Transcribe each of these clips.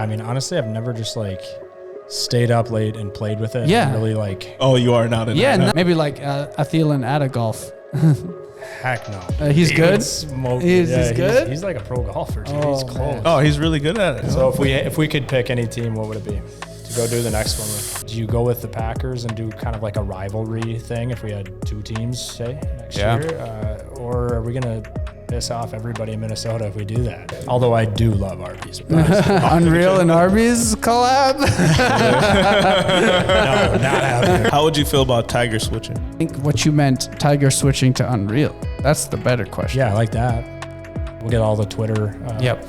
I mean, honestly, I've never just like stayed up late and played with it. Yeah. And really like. Oh, you are not in Yeah, that. maybe like a Thielen at a golf. Heck no. He's good? He's good? He's like a pro golfer, dude. Oh, He's close. man. Oh, he's really good at it. So if we could pick any team, what would it be to go do the next one with? Do you go with the Packers and do kind of like a rivalry thing if we had two teams, say, next year? Or are we going to piss off everybody in Minnesota if we do that? Although I do love Arby's. Unreal and Arby's collab? No, not happening. How would you feel about Tiger switching? I think what you meant, Tiger switching to Unreal. That's the better question. Yeah, I like that. We'll get all the Twitter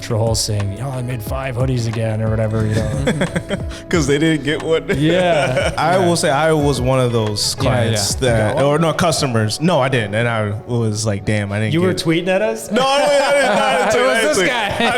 trolls saying, I made 5 hoodies again or whatever, Because they didn't get one. Yeah. I will say I was one of those clients customers. No, I didn't. And I was like, damn, I didn't You were tweeting at us? No, I didn't. It was this guy.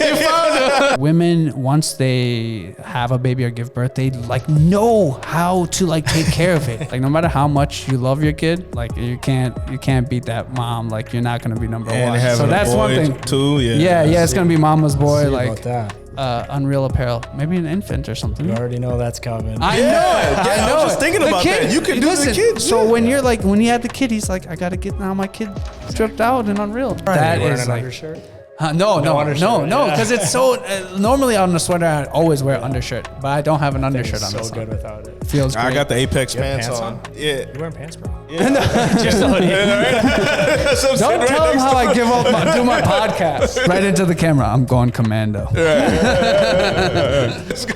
You found him. Women, once they have a baby or give birth, they like know how to like take care of it. Like no matter how much you love your kid, like you can't beat that mom. Like you're not gonna be number one. So that's one thing. Too, yeah, it's gonna be mama's boy. Like that. Unreal apparel, maybe an infant or something. You already know that's coming. I know it. I know. I was just thinking about that. You can do the kids. So when you're like, when you had the kid, he's like, I gotta get now my kid stripped out and Unreal. That is like. Undershirt? No, because it's so. Normally on the sweater, I always wear undershirt, but I don't have an undershirt on. So this good without it. Feels great. I got the Apex You have pants on. Yeah. You're wearing pants, bro. Just a hoodie. Don't tell them how I do my podcast. Right into the camera. I'm going commando.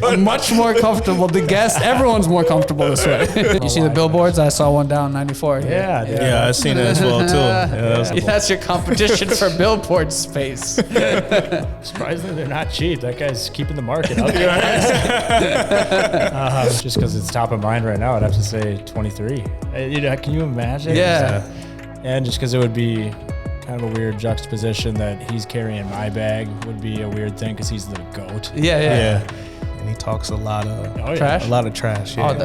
I'm much more comfortable. The guest, everyone's more comfortable this way. You see the billboards? I saw one down 94. Yeah, I seen it as well too. That's your competition for billboard space. Surprisingly, they're not cheap. That guy's keeping the market up. Just because it's top of mind right now, I'd have to say 23. Can you imagine? Yeah. And just because it would be kind of a weird juxtaposition that he's carrying my bag would be a weird thing because he's the GOAT. Yeah. And he talks a lot of trash. A lot of trash. Yeah. Oh,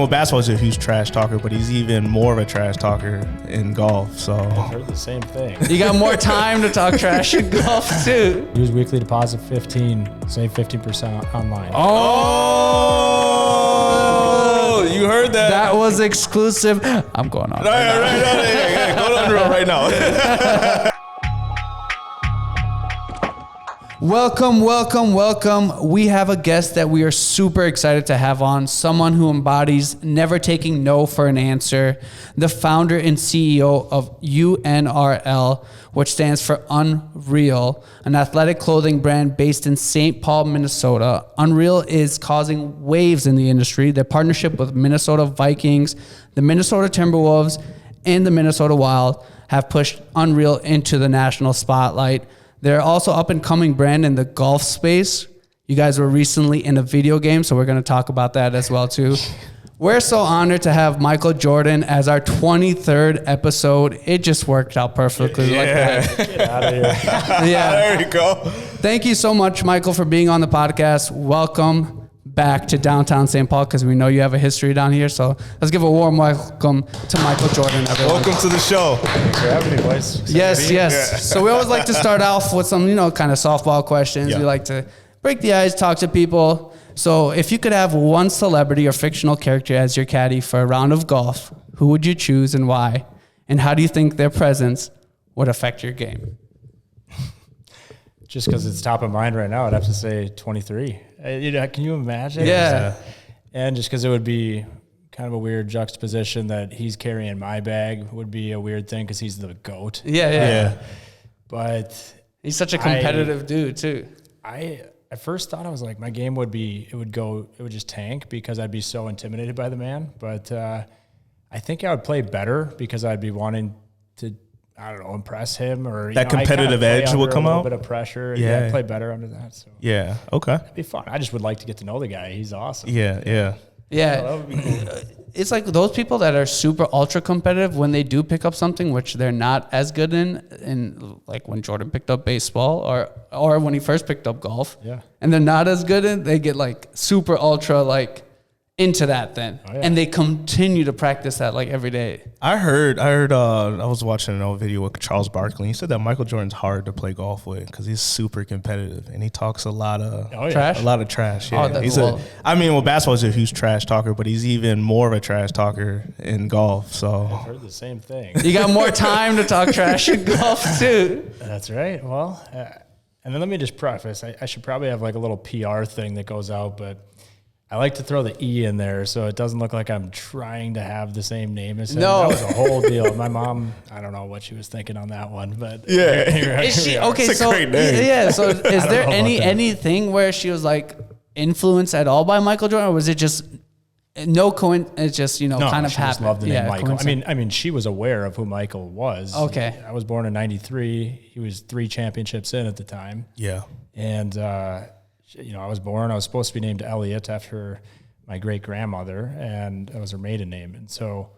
basketball is a huge trash talker, but he's even more of a trash talker in golf. So I've heard the same thing. You got more time to talk trash in golf too. Use weekly deposit 15, save 15% online. Oh, you heard that? That was exclusive. I'm going on. Right. Go to Unreal right now. Welcome. We have a guest that we are super excited to have on, someone who embodies never taking no for an answer, the founder and CEO of UNRL, which stands for Unreal, an athletic clothing brand based in St. Paul, Minnesota. Unreal is causing waves in the industry. Their partnership with Minnesota Vikings, the Minnesota Timberwolves, and the Minnesota Wild have pushed Unreal into the national spotlight. They're also up-and-coming brand in the golf space. You guys were recently in a video game, so we're going to talk about that as well, too. We're so honored to have Michael Jordan as our 23rd episode. It just worked out perfectly like that. Get out of here. Yeah. There you go. Thank you so much, Michael, for being on the podcast. Welcome back to downtown St. Paul, because we know you have a history down here. So let's give a warm welcome to Michael Jordan, everyone. Welcome to the show. Thanks for having me, boys. Yes. Yeah. So we always like to start off with some, kind of softball questions. Yeah. We like to break the ice, talk to people. So if you could have one celebrity or fictional character as your caddy for a round of golf, who would you choose and why? And how do you think their presence would affect your game? Just because it's top of mind right now, I'd have to say 23. Can you imagine? Yeah. And just because it would be kind of a weird juxtaposition that he's carrying my bag would be a weird thing because he's the GOAT. Yeah. But He's such a competitive dude too. I at first thought I was like, my game would just tank because I'd be so intimidated by the man. But I think I would play better because I'd be wanting to, I don't know, impress him or that competitive edge will come out. A bit of pressure. Yeah. I'd play better under that. So Yeah. Okay. it'd be fun. I just would like to get to know the guy. He's awesome. Yeah. Yeah. That would be cool. It's like those people that are super ultra competitive when they do pick up something which they're not as good in like when Jordan picked up baseball or when he first picked up golf. Yeah. And they're not as good in, they get like super ultra like into that then. Oh, yeah. And they continue to practice that like every day. I was watching an old video with Charles Barkley. He said that Michael Jordan's hard to play golf with because he's super competitive and he talks a lot of trash. A lot of trash. Yeah. Oh, basketball is a huge trash talker, but he's even more of a trash talker in golf. So I've heard the same thing. You got more time to talk trash in golf too. That's right. Well, and then let me just preface, I should probably have like a little PR thing that goes out, but I like to throw the E in there so it doesn't look like I'm trying to have the same name as him. No. That was a whole deal. My mom, I don't know what she was thinking on that one, but yeah. Is she okay? It's a great name. Yeah. So is there anything where she was like influenced at all by Michael Jordan, or was it just no coincidence? It's just kind of she happened. Just loved the name Michael. I mean, she was aware of who Michael was. Okay. I was born in '93. He was 3 championships in at the time. Yeah. And I was born. I was supposed to be named Elliot after my great grandmother, and that was her maiden name. And so,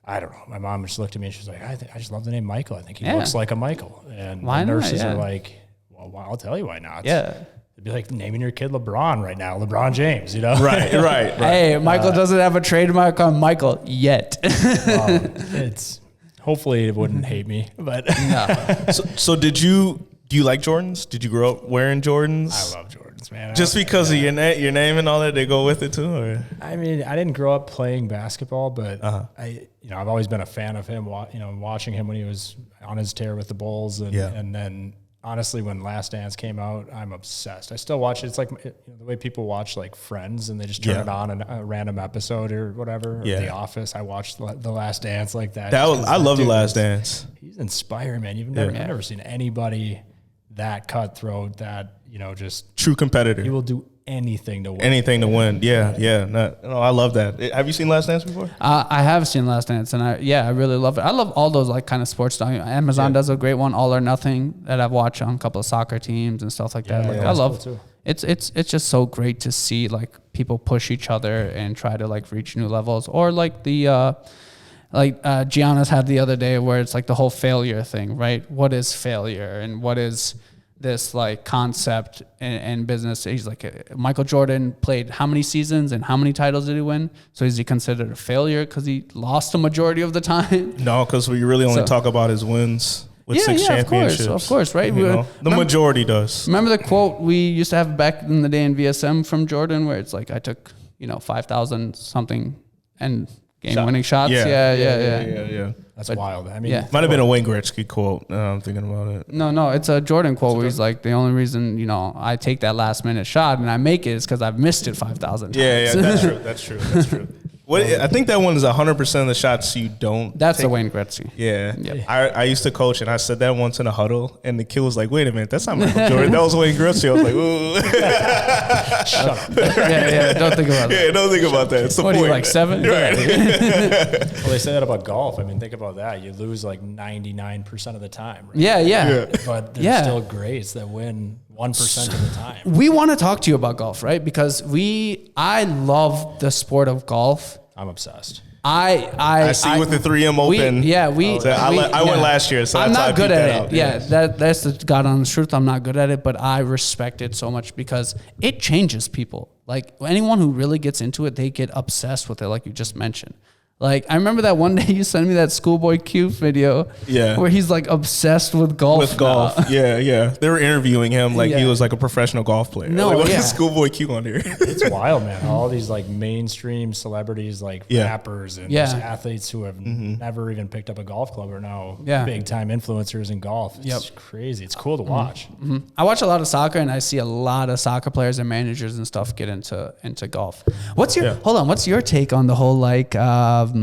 I don't know. My mom just looked at me and she was like, "I just love the name Michael. I think he looks like a Michael." And why the nurses not? are like, "Well, I'll tell you why not." Yeah. It'd be like naming your kid LeBron right now, LeBron James. Right. Hey, Michael doesn't have a trademark on Michael yet. It's hopefully it wouldn't hate me, but no. So do you like Jordans? Did you grow up wearing Jordans? I love Jordans, man. Just because of your name and all that, they go with it too? Or? I mean, I didn't grow up playing basketball, but I've always been a fan of him. Watching him when he was on his tear with the Bulls, and then honestly, when Last Dance came out, I'm obsessed. I still watch it. It's like the way people watch like Friends, and they just turn it on in a random episode or whatever. Or The Office. I watched the Last Dance like that. I love the Last Dance. He's inspiring, man. I've never seen anybody that cutthroat, that just true competitor. He will do anything to win. Yeah. No, I love that. Have you seen Last Dance before? I have seen Last Dance, and I really love it. I love all those like kind of sports stuff. Amazon does a great one, All or Nothing, that I've watched on a couple of soccer teams and stuff like that. I love cool too. It's just so great to see like people push each other and try to like reach new levels, or like the Gianna's had the other day where it's like the whole failure thing, right? What is failure and what is this like concept in business? He's like, Michael Jordan played how many seasons and how many titles did he win? So is he considered a failure because he lost a majority of the time? No, because we really only talk about his wins with 6 championships. Of course, right? The majority does. Remember the quote we used to have back in the day in VSM from Jordan, where it's like, I took 5,000 something and game-winning shots. Yeah. That's wild. I mean, might have been a Wayne Gretzky quote. I'm thinking about it. No, it's a Jordan quote where he's like, the only reason I take that last-minute shot and I make it is because I've missed it 5,000 times. Yeah, that's true. I think that one is 100% of the shots you don't. That's take. a Wayne Gretzky. Yeah. I used to coach, and I said that once in a huddle, and the kid was like, "Wait a minute, that's not Michael Jordan. That was Wayne Gretzky." I was like, "Ooh." Shut up. Yeah. Don't think about that. Yeah, don't think about that. It's the what point. Are you, like 7? Right. Well, they say that about golf. I mean, think about that. You lose like 99% of the time. Right? Yeah. But there's still greats that win 1% of the time. We want to talk to you about golf, right? Because I love the sport of golf. I'm obsessed. I see with the 3M Open. I went last year, so I'm that's not good at it. Yeah, that's the God honest truth. I'm not good at it, but I respect it so much because it changes people. Like anyone who really gets into it, they get obsessed with it, like you just mentioned. Like, I remember that one day you sent me that Schoolboy Q video where he's like obsessed with golf. Yeah. They were interviewing him like he was like a professional golf player. What is Schoolboy Q on here? It's wild, man. All these like mainstream celebrities, like rappers and just athletes who have never even picked up a golf club are now big time influencers in golf. It's crazy. It's cool to watch. I watch a lot of soccer and I see a lot of soccer players and managers and stuff get into golf. What's your take on the whole like live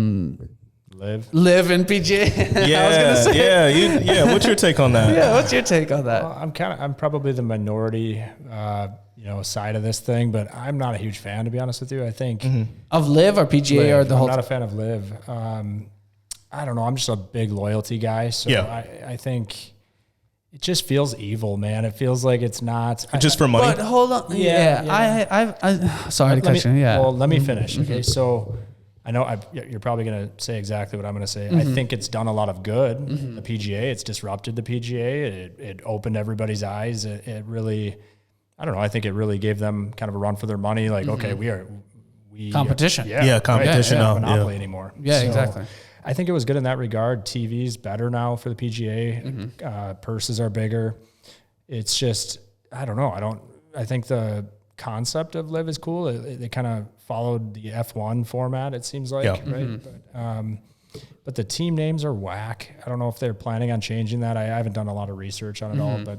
in PGA. I was gonna say. What's your take on that? What's your take on that? Well, I'm probably the minority, side of this thing, but I'm not a huge fan, to be honest with you. I think of live or PGA or the whole. I'm not a fan of live. I don't know. I'm just a big loyalty guy, so I think it just feels evil, man. It feels like it's not just for money. But hold on, I sorry to cut you. Well, let me finish. Okay, so. I know you're probably going to say exactly what I'm going to say. I think it's done a lot of good. The PGA, it's disrupted the PGA. It opened everybody's eyes. It really, I don't know. I think it really gave them kind of a run for their money. Like, okay, we competition. Competition now. Monopoly anymore. Yeah, exactly. I think it was good in that regard. TV's better now for the PGA. Purses are bigger. It's just, I don't know. I think the concept of LIV is cool. They kind of followed the F1 format, it seems like, right? But the team names are whack. I don't know if they're planning on changing that. I haven't done a lot of research on it all, but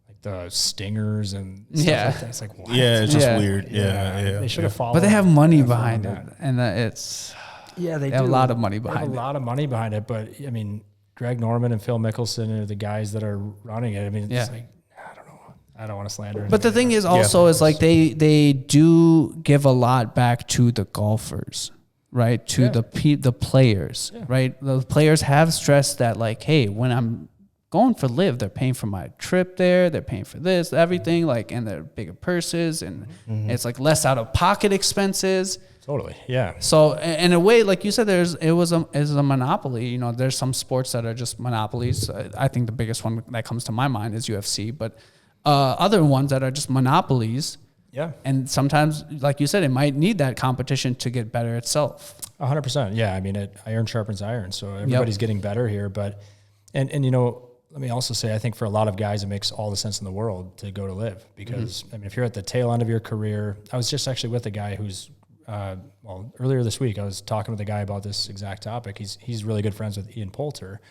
like the stingers and stuff like that. It's like, what? Yeah, it's just weird. Yeah. They should have followed. But they have money behind it, and it's they have a lot of money behind it. A lot of money behind it, but I mean, Greg Norman and Phil Mickelson are the guys that are running it. I mean, it's like, I don't know. I don't want to slander it. But the thing is also is like they do give a lot back to the golfers, right? To the players, right? The players have stressed that like, hey, when I'm going for LIV, they're paying for my trip there, they're paying for this, everything, like, and they're bigger purses, and it's like less out of pocket expenses. Totally, yeah. So in a way, like you said, it was a monopoly. You know, there's some sports that are just monopolies. I think the biggest one that comes to my mind is UFC, but other ones that are just monopolies. Yeah. And sometimes, like you said, it might need that competition to get better itself. 100%. Yeah. I mean, iron sharpens iron. So everybody's getting better here. But, and you know, let me also say, I think for a lot of guys, it makes all the sense in the world to go to LIV because, I mean, if you're at the tail end of your career, I was just actually with a guy who's, earlier this week, I was talking with a guy about this exact topic. He's really good friends with Ian Poulter.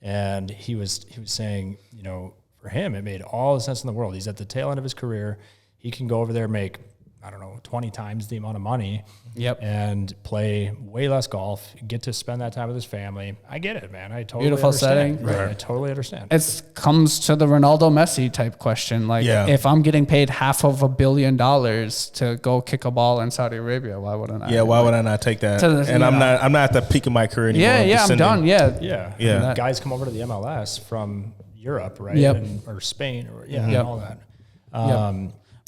And he was saying, you know, for him, it made all the sense in the world. He's at the tail end of his career. He can go over there, make, I don't know, 20 times the amount of money and play way less golf, get to spend that time with his family. I get it, man. I totally Beautiful understand. setting. Right. I totally understand. It comes to the Ronaldo Messi type question. Like, if I'm getting paid $500 million to go kick a ball in Saudi Arabia, why wouldn't I? Yeah, why would I not take that? And I'm not at the peak of my career anymore. I'm done. Yeah. Guys come over to the MLS from Europe, right? Or Spain, or and all that.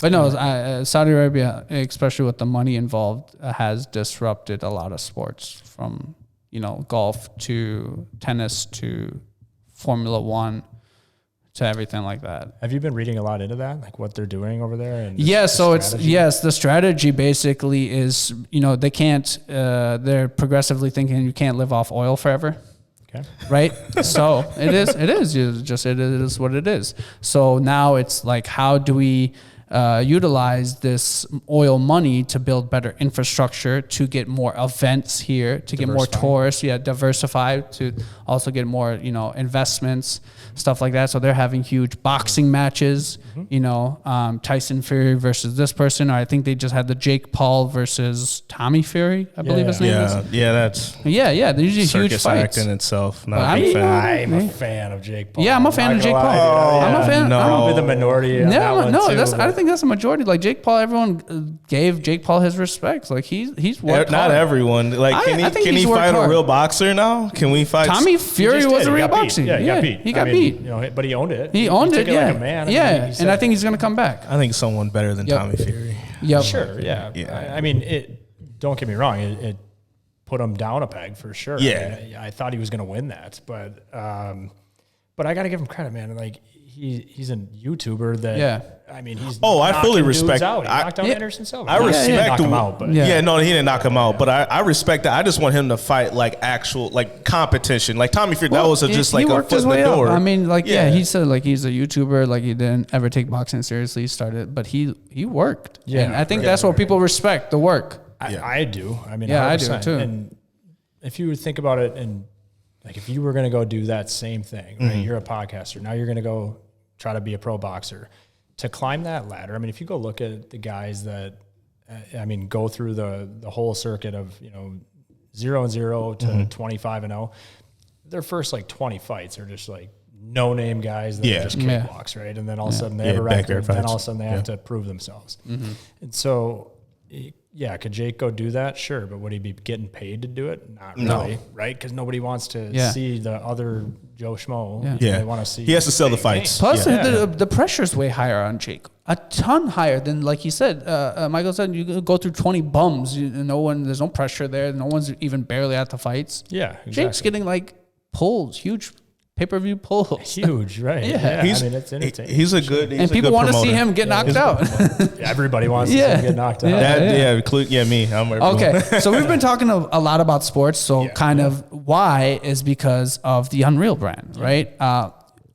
But no, Saudi Arabia, especially with the money involved, has disrupted a lot of sports from, you know, golf to tennis to Formula One to everything like that. Have you been reading a lot into that, like what they're doing over there? And the strategy basically is, you know, they can't, they're progressively thinking you can't live off oil forever. Okay. Right. So it is what it is. So now it's like, how do we utilize this oil money to build better infrastructure, to get more events here, to get more tourists, diversify, to also get more, you know, investments, stuff like that. So they're having huge boxing matches, you know, Tyson Fury versus this person, or I think they just had the Jake Paul versus Tommy Fury, I believe his name is. They're usually huge fights. In itself. I'm a fan of Jake Paul. Yeah, I'm a fan of Jake Paul. I'm a fan. I'm probably the minority. I think that's a majority. Like Jake Paul, everyone gave Jake Paul his respect. Like he's worked not hard. Everyone. Like can he fight a real boxer now? Can we fight? Tommy Fury was a real boxer. Yeah, he got beat. He got beat. You know, but he owned it. He owned it. Like a man. And I think he's gonna come back. I think someone better than Tommy Fury. Yeah, sure. Yeah. I mean, don't get me wrong. It put him down a peg for sure. Yeah. I thought he was gonna win that, but I got to give him credit, man. Like he's a YouTuber that. Yeah. I mean, he's. I fully respect. He knocked out Anderson Silva. I respect him out, but he didn't knock him out. But I respect that. I just want him to fight like actual like competition. Like Tommy Fury, that was just like a foot in the door. I mean, like he said like he's a YouTuber. Like he didn't ever take boxing seriously. He started, but he worked. Yeah, and I think that's what people respect, the work. I do. I mean, 100%. I do too. And if you think about it, and like if you were going to go do that same thing, right? You're a podcaster. Now you're going to go try to be a pro boxer. To climb that ladder, I mean, if you go look at the guys that, go through the whole circuit of, 0-0 to 25-0, their first like 20 fights are just like no-name guys that are just kickbox, right? And then all of a sudden they have a record, and then all of a sudden they have to prove themselves. And so, could Jake go do that? Sure, but would he be getting paid to do it? Not really, right? Because nobody wants to see the other Joe Schmo. They want to see. He has to sell the fights. Plus, the pressure's way higher on Jake. A ton higher than, like he said, Michael said, you go through 20 bums. There's no pressure there. No one's even barely at the fights. Yeah, exactly. Jake's getting like pulled, huge pay-per-view pulls. Huge, right? Yeah. I mean, it's entertaining. He's a good, And people want to see him get knocked out. Everybody wants to see him get knocked out. Me. I'm Okay, so we've been talking a lot about sports. So kind of why is because of the Unreal brand, right?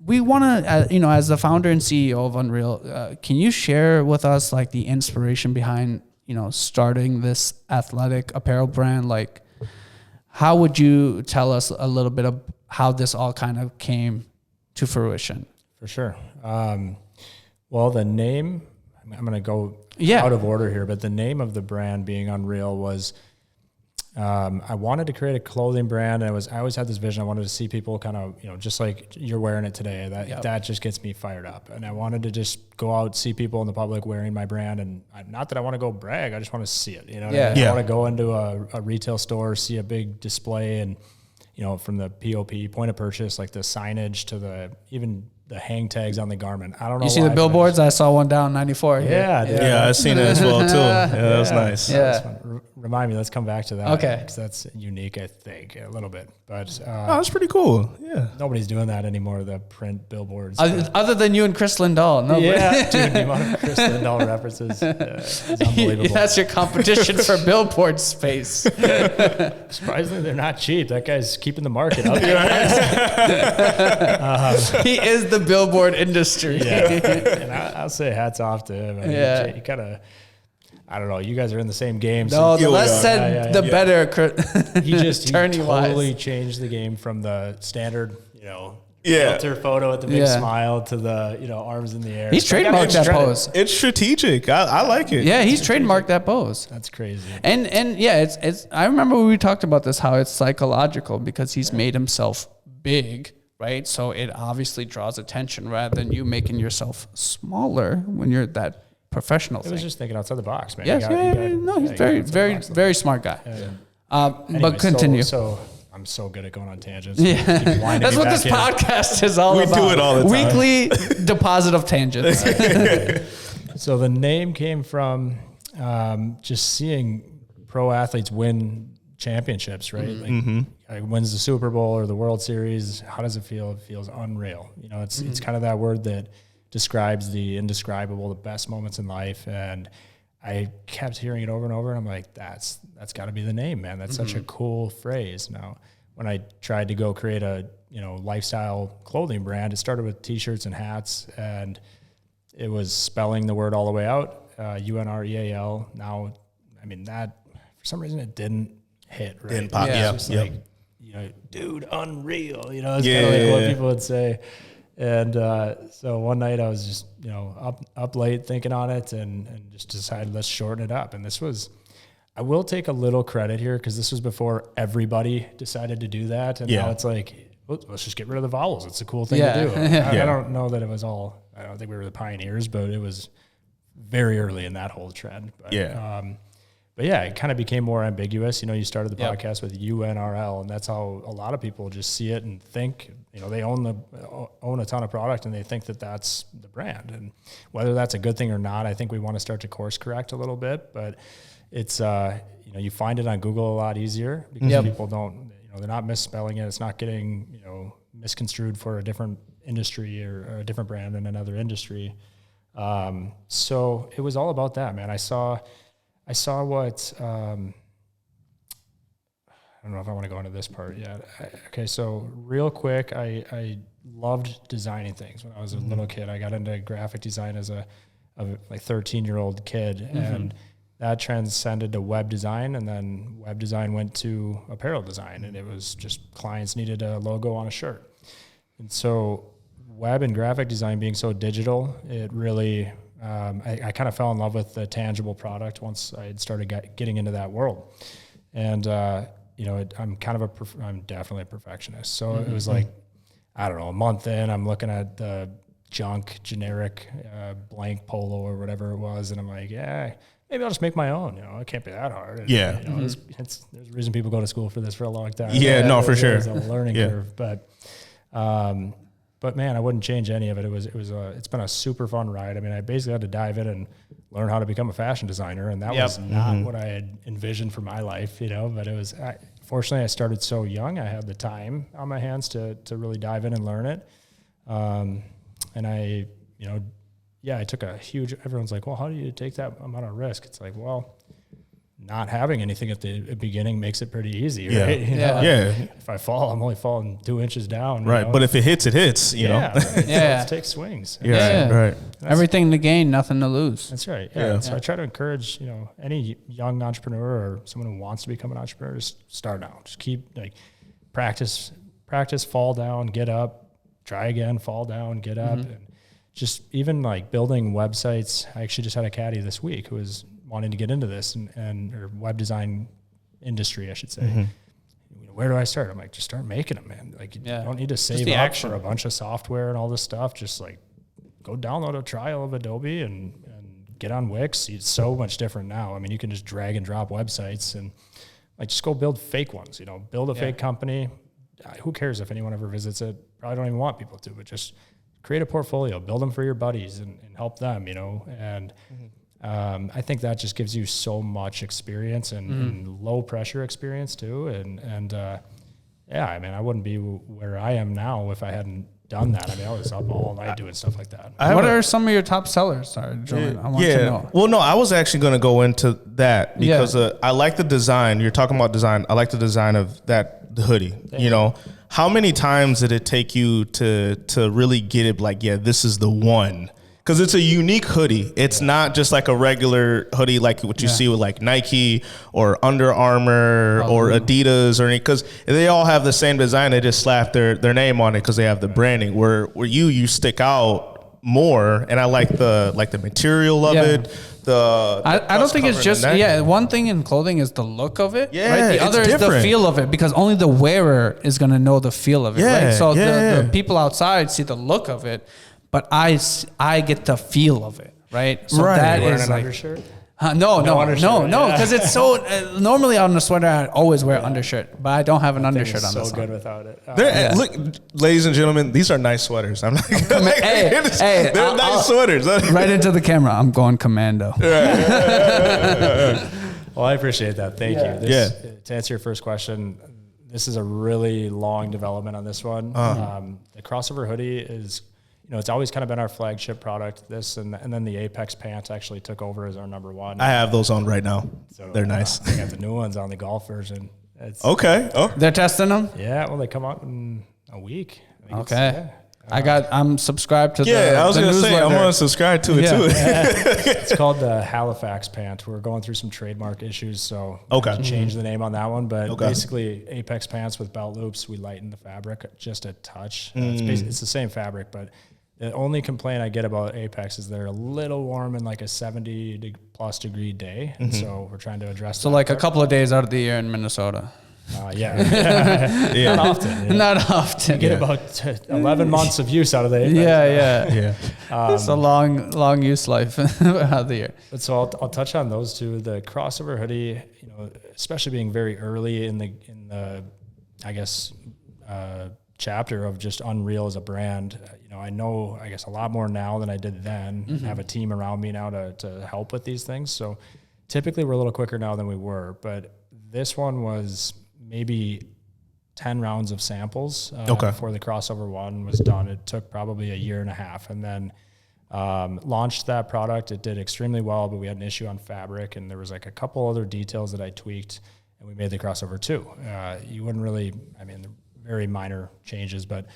We want to, as the founder and CEO of Unreal, can you share with us like the inspiration behind, starting this athletic apparel brand? Like, how would you tell us a little bit of how this all kind of came to fruition? For sure. Well, the name, I'm going to go out of order here, but the name of the brand being Unreal was, I wanted to create a clothing brand. And I always had this vision. I wanted to see people kind of, just like you're wearing it today, that just gets me fired up. And I wanted to just go out, see people in the public wearing my brand. And not that I want to go brag, I just want to see it. I want to go into a retail store, see a big display, and, from the POP, point of purchase, like the signage to even the hang tags on the garment. I don't know. You see the billboards? I saw one down 94. Yeah, I've seen it as well too. That was nice. Yeah. Remind me, let's come back to that. Okay. Because that's unique, I think, a little bit. But that's pretty cool. Yeah. Nobody's doing that anymore, the print billboards. Other than you and Chris Lindahl. Nobody. Yeah, dude, the amount of Chris Lindahl references is unbelievable. That's your competition for billboard space. Surprisingly, they're not cheap. That guy's keeping the market up. He is the billboard industry. Yeah. And I'll say hats off to him. I mean, he kind of, I don't know. You guys are in the same game. No, the less said, the better. He totally changed the game from the standard, filter photo with the big smile to the, arms in the air. He's trademarked that pose. It's strategic. I like it. Yeah, he's trademarked that pose. That's crazy. And it's. I remember when we talked about this, how it's psychological because he's made himself big, right? So it obviously draws attention rather than you making yourself smaller when you're that professional thing. It was just thinking outside the box, man. Yes, he's very smart guy. Anyway, but continue. So I'm so good at going on tangents. Yeah. That's what this podcast is all about. We do it all the time. Weekly deposit of tangents. So the name came from just seeing pro athletes win championships, right? Like wins the Super Bowl or the World Series. How does it feel? It feels unreal. It's kind of that word that describes the indescribable, the best moments in life. And I kept hearing it over and over. And I'm like, that's got to be the name, man. That's such a cool phrase. Now, when I tried to go create a, lifestyle clothing brand, it started with t-shirts and hats, and it was spelling the word all the way out, UNREAL. Now, I mean, that for some reason it didn't hit, right? Didn't pop. It's just like, dude, unreal. It's kind of like what people would say. And so one night I was just, up late thinking on it and just decided let's shorten it up. And this was, I will take a little credit here because this was before everybody decided to do that. And now it's like, let's just get rid of the vowels. It's a cool thing to do. I don't know that it was all, I don't think we were the pioneers, but it was very early in that whole trend. But, it kind of became more ambiguous. You started the podcast with UNRL, and that's how a lot of people just see it and think, they own a ton of product and they think that that's the brand. And whether that's a good thing or not, I think we want to start to course correct a little bit. But it's, you find it on Google a lot easier because people don't, they're not misspelling it. It's not getting, misconstrued for a different industry or a different brand in another industry. So it was all about that, man. I saw what, I don't know if I want to go into this part yet. Okay, so real quick, I loved designing things when I was a little kid. I got into graphic design as a 13-year-old kid, and that transcended to web design, and then web design went to apparel design, and it was just clients needed a logo on a shirt. And so web and graphic design being so digital, it really, I kind of fell in love with the tangible product once I had started getting into that world. And, I'm definitely a perfectionist. So it was like, I don't know, a month in, I'm looking at the junk, generic, blank polo or whatever it was. And I'm like, maybe I'll just make my own. It can't be that hard. And, there's a reason people go to school for this for a long time. For sure. It's a learning curve, but man, I wouldn't change any of it. It's been a super fun ride. I mean, I basically had to dive in and learn how to become a fashion designer, and that was not what I had envisioned for my life, but it was fortunately, I started so young. I had the time on my hands to really dive in and learn it. And I, I took a huge, everyone's like, well, how do you take that amount of risk? It's like, well, not having anything at the beginning makes it pretty easy, right? If I fall, I'm only falling 2 inches down. Right. But if it hits, you know? Right. So let's take swings. Right. Everything to gain, nothing to lose. That's right. Yeah. So I try to encourage, any young entrepreneur or someone who wants to become an entrepreneur, just start now. Just keep practice, fall down, get up, try again, fall down, get up. And just even building websites. I actually just had a caddy this week who was wanting to get into this or web design industry, I should say. Where do I start? I'm like, just start making them, man. You don't need to save up for a bunch of software and all this stuff. Just go download a trial of Adobe and get on Wix. It's so much different now. I mean, you can just drag and drop websites and just go build fake ones, build a fake company. Who cares if anyone ever visits it? Probably don't even want people to, but just create a portfolio, build them for your buddies and help them, and I think that just gives you so much experience and low pressure experience too. I wouldn't be where I am now if I hadn't done that. I mean, I was up all night doing stuff like that. What are some of your top sellers? Sorry, Julian, I want to know. Well, no, I was actually going to go into that because I like the design. You're talking about design. I like the design of the hoodie. How many times did it take you to really get it? This is the one. Because it's a unique hoodie. It's not just like a regular hoodie like what you see with Nike or Under Armour or Adidas or anything. Because they all have the same design. They just slap their name on it because they have the branding. Where you stick out more, and I like the material of it. I don't think it's just one thing in clothing is the look of it. Yeah, the other is the feel of it, because only the wearer is going to know the feel of it. Right? So the people outside see the look of it. But I get the feel of it, right? So that is an undershirt? No, because it's so normally on the sweater I always wear undershirt, but I don't have an undershirt on this. So good without it. Look, ladies and gentlemen, these are nice sweaters. I'm not. They're nice sweaters. Right into the camera. I'm going commando. Well, I appreciate that. Thank you. To answer your first question, this is a really long development on this one. The crossover hoodie is. It's always kind of been our flagship product. This and then the Apex pant actually took over as our number one. I have those on right now. So they're nice. I got the new ones on the golf version. Okay. Oh, they're testing them. Yeah. Well, they come out in a week. Okay. I'm subscribed to the I was going to say, I'm going to subscribe to it too. It's called the Halifax pant. We're going through some trademark issues, so to change the name on that one. But basically, Apex pants with belt loops, we lighten the fabric just a touch. It's the same fabric, but the only complaint I get about Apex is they're a little warm in a 70+ degree day. And so we're trying to address that. So a couple of days out of the year in Minnesota. Not often. Not often. You get about 11 months of use out of the Apex. It's a long use life out of the year. But so I'll touch on those two. The crossover hoodie, especially being very early in the I guess chapter of just Unreal as a brand. I know I guess a lot more now than I did then. I have a team around me now to help with these things. So typically we're a little quicker now than we were, but this one was maybe 10 rounds of samples before the crossover one was done. It took probably a year and a half, and then launched that product. It did extremely well, but we had an issue on fabric, and there was a couple other details that I tweaked, and we made the crossover too. You wouldn't really, very minor changes, but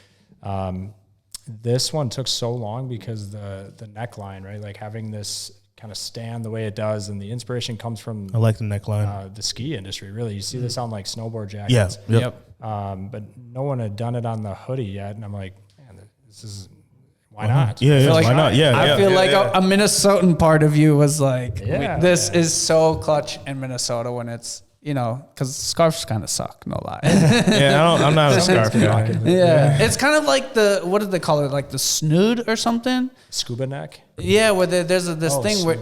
this one took so long because the neckline, right? Having this kind of stand the way it does, and the inspiration comes from I like the neckline. The ski industry, really. You see this on snowboard jackets. But no one had done it on the hoodie yet, and I'm like, man, this is why not? Why not? I feel a Minnesotan part of you was this is so clutch in Minnesota when it's because scarves kind of suck, no lie. I'm not a scarf guy. It's kind of like what do they call it? The snood or something? Scuba neck? Yeah, where there's this thing snood, where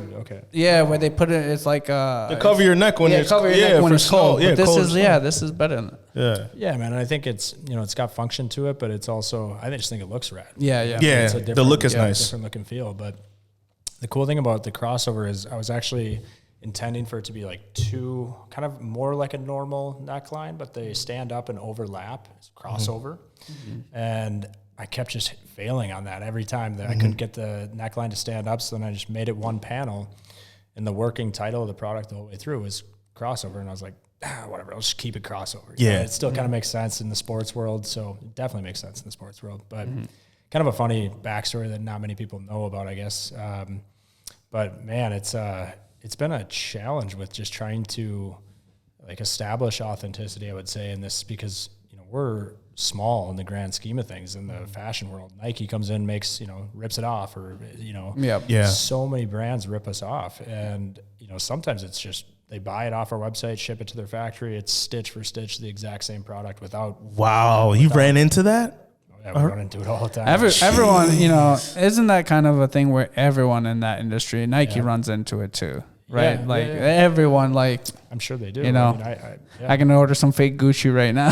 they put it, it's to cover your neck when it's cover your neck when it's cold. But this is better than that. Yeah, man, and I think it's, it's got function to it, but it's also, I just think it looks rad. Yeah. The look is nice. Different look and feel, but the cool thing about the crossover is I was actually intending for it to be like two, kind of more like a normal neckline, but they stand up and overlap, it's crossover. And I kept just failing on that every time that I couldn't get the neckline to stand up. So then I just made it one panel, and the working title of the product the whole way through was crossover. And I was like, whatever, I'll just keep it crossover. Yeah. It still kind of makes sense in the sports world. So it definitely makes sense in the sports world, but kind of a funny backstory that not many people know about, I guess. But man, it's been a challenge with just trying to like establish authenticity, I would say, in this, because, you know, we're small in the grand scheme of things in the fashion world. Nike comes in, makes, you know, rips it off, or, you know, so many brands rip us off. And, you know, sometimes it's just, they buy it off our website, ship it to their factory. It's stitch for stitch, the exact same product without. Wow. You ran into that? Yeah, we run into it all the time. Everyone, you know, isn't that kind of a thing where everyone in that industry, Nike runs into it too, right? Everyone, like, I'm sure they do. You know, I can order some fake Gucci right now.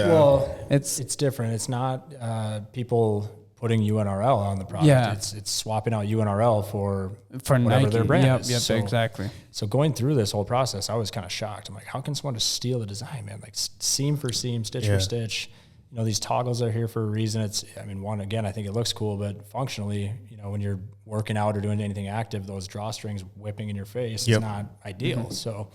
Well, it's different. It's not people putting UNRL on the product. Yeah. It's swapping out UNRL for whatever Nike. their brand is. Yep, So- exactly. So going through this whole process, I was kind of shocked. I'm like, how can someone just steal the design, man? Like seam for seam, stitch for stitch. You know, these toggles are here for a reason. It's, I mean, one, again, I think it looks cool, but functionally, you know, when you're working out or doing anything active, those drawstrings whipping in your face is not ideal. So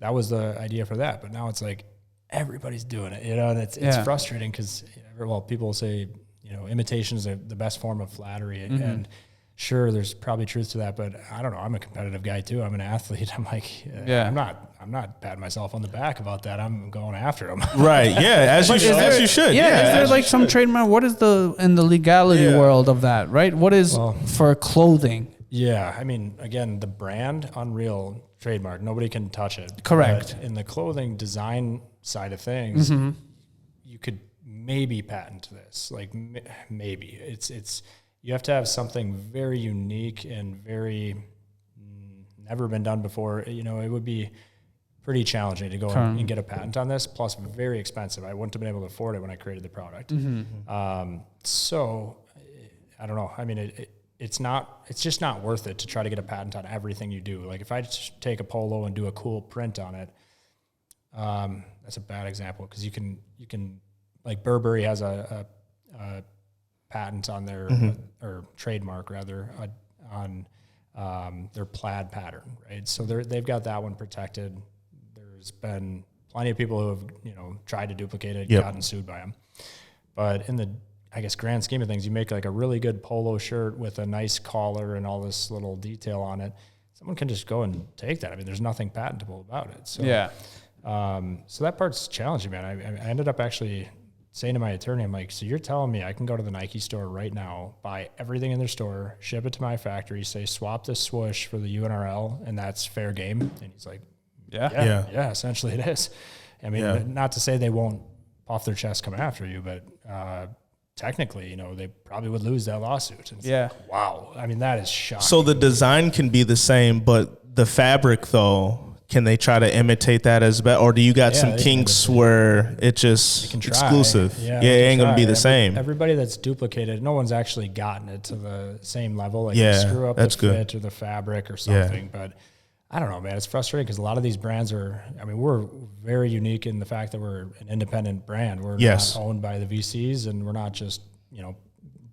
that was the idea for that. But now it's like everybody's doing it, you know, and it's frustrating because, well, people say, you know, imitation is the best form of flattery. And sure, there's probably truth to that, but I don't know. I'm a competitive guy too. I'm an athlete. I'm like, I'm not patting myself on the back about that. I'm going after them. Right. Yeah. As you should. Yeah. Is there like some trademark? What is in the legality world of that, right? What is for clothing? Yeah. I mean, again, the brand Unreal trademark, nobody can touch it. Correct. But in the clothing design side of things, you could maybe patent this. Like maybe it's, you have to have something very unique and very never been done before. You know, it would be pretty challenging to go and get a patent on this, plus very expensive. I wouldn't have been able to afford it when I created the product. So I don't know. I mean, it's just not worth it to try to get a patent on everything you do. Like if I just take a polo and do a cool print on it, that's a bad example because you can like Burberry has a patent on their or trademark rather on their plaid pattern, right? So they've got that one protected. There's been plenty of people who have, you know, tried to duplicate it, gotten sued by them. But in the, I guess, grand scheme of things, you make like a really good polo shirt with a nice collar and all this little detail on it. Someone can just go and take that. I mean, there's nothing patentable about it. So so that part's challenging, man. I ended up actually saying to my attorney, I'm like, so you're telling me I can go to the Nike store right now, buy everything in their store, ship it to my factory, say swap this swoosh for the UNRL, and that's fair game? And he's like, yeah, essentially it is. I mean, not to say they won't puff their chest come after you, but technically, you know, they probably would lose that lawsuit. And like, wow. I mean, that is shocking. So the design can be the same, but the fabric though, can they try to imitate that as best, or do you got some kinks where it's just exclusive? It ain't gonna be the same. Everybody that's duplicated, no one's actually gotten it to the same level. Like you screw up the fit or the fabric or something. But I don't know, man. It's frustrating because a lot of these brands are. I mean, we're very unique in the fact that we're an independent brand. We're not owned by the VCs, and we're not just, you know,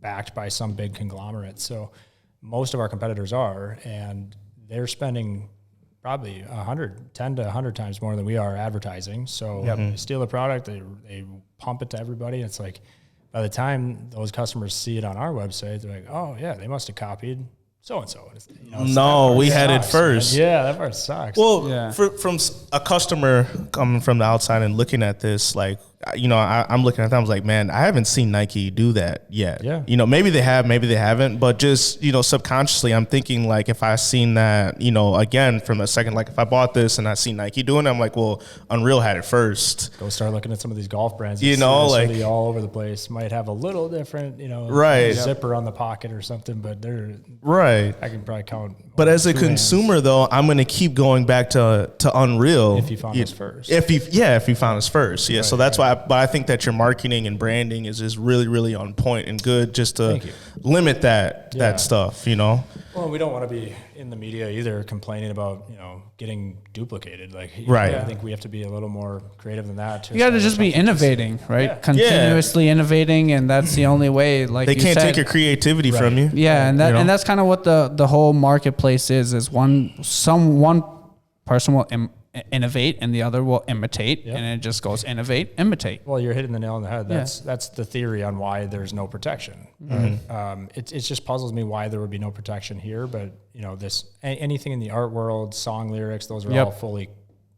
backed by some big conglomerate. So most of our competitors are, and they're spending probably 10 to 100 times more than we are advertising. So they steal the product, they pump it to everybody. It's like by the time those customers see it on our website, they're like, oh yeah, they must have copied so-and-so. You know, no, we had it first. Man. Yeah, that part sucks. Well, from a customer coming from the outside and looking at this, like, you know, I'm looking at them, I was like, man, I haven't seen Nike do that yet. Yeah. You know, maybe they have, maybe they haven't, but just, you know, subconsciously I'm thinking like if I seen that, you know, again, from a second, like if I bought this and I see Nike doing it, I'm like, well, Unreal had it first. Go start looking at some of these golf brands. You know, like all over the place. Might have a little different, you know, zipper on the pocket or something, but they're I can probably count. But as a consumer though, I'm going to keep going back to Unreal. If you found us first. If you found us first. Yeah. So that's why but I think that your marketing and branding is just really, really on point and good just to limit that stuff, you know? Well, we don't want to be in the media either complaining about, you know, getting duplicated. Like, right. I think we have to be a little more creative than that. You got to just be innovating, right? Yeah. Continuously innovating, and that's the only way. Like they can't take your creativity from you. Yeah, and that and that's kind of what the whole marketplace is one person will innovate and the other will imitate, and it just goes innovate, imitate. Well, you're hitting the nail on the head. That's the theory on why there's no protection. Mm-hmm. It just puzzles me why there would be no protection here, but you know, anything in the art world, song lyrics, those are all fully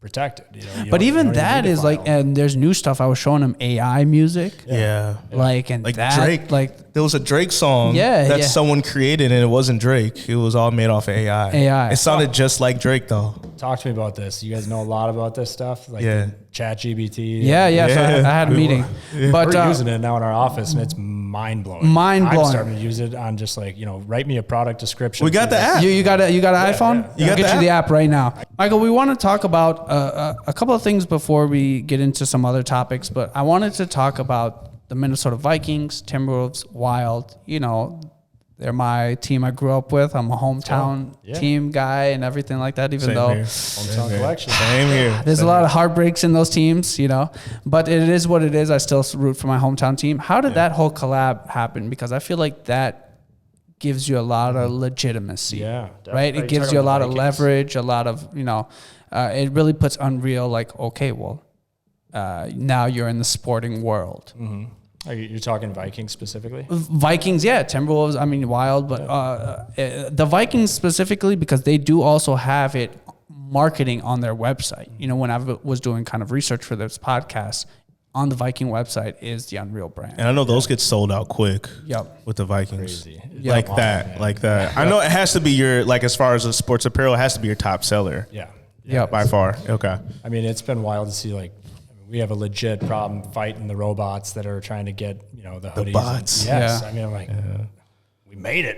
protected. You know, but even that is like, and there's new stuff. I was showing him AI music. Like that, Drake. Like there was a Drake song that someone created, and it wasn't Drake. It was all made off of AI. It sounded just like Drake, though. Talk to me about this. You guys know a lot about this stuff, like ChatGPT. So I had a meeting, but we're using it now in our office, and it's mind blowing. I'm starting to use it on just like, you know, write me a product description. We got the app. You got an iPhone? You I'll get you the app right now, Michael. We want to talk about a couple of things before we get into some other topics, but I wanted to talk about the Minnesota Vikings, Timberwolves, Wild. You know, they're my team I grew up with. I'm a hometown team guy and everything like that, even though hometown collection. Same here. There's a lot of heartbreaks in those teams, you know, but it is what it is. I still root for my hometown team. How did that whole collab happen? Because I feel like that gives you a lot of legitimacy, right? It gives you a lot of leverage, a lot of, you know, it really puts Unreal like, okay, well, now you're in the sporting world. Mm-hmm. Are you talking Vikings specifically? Vikings, Timberwolves, I mean, Wild, but the Vikings specifically, because they do also have it marketing on their website. You know, when I was doing kind of research for this podcast, on the Viking website is the Unreal brand. And I know those get sold out quick with the Vikings. Crazy. Like that. I know it has to be your, like as far as the sports apparel, it has to be your top seller. Yeah. By far. Okay. I mean, it's been wild to see, like, we have a legit problem fighting the robots that are trying to get, you know, the hoodies. The bots. I mean, I'm like, we made it.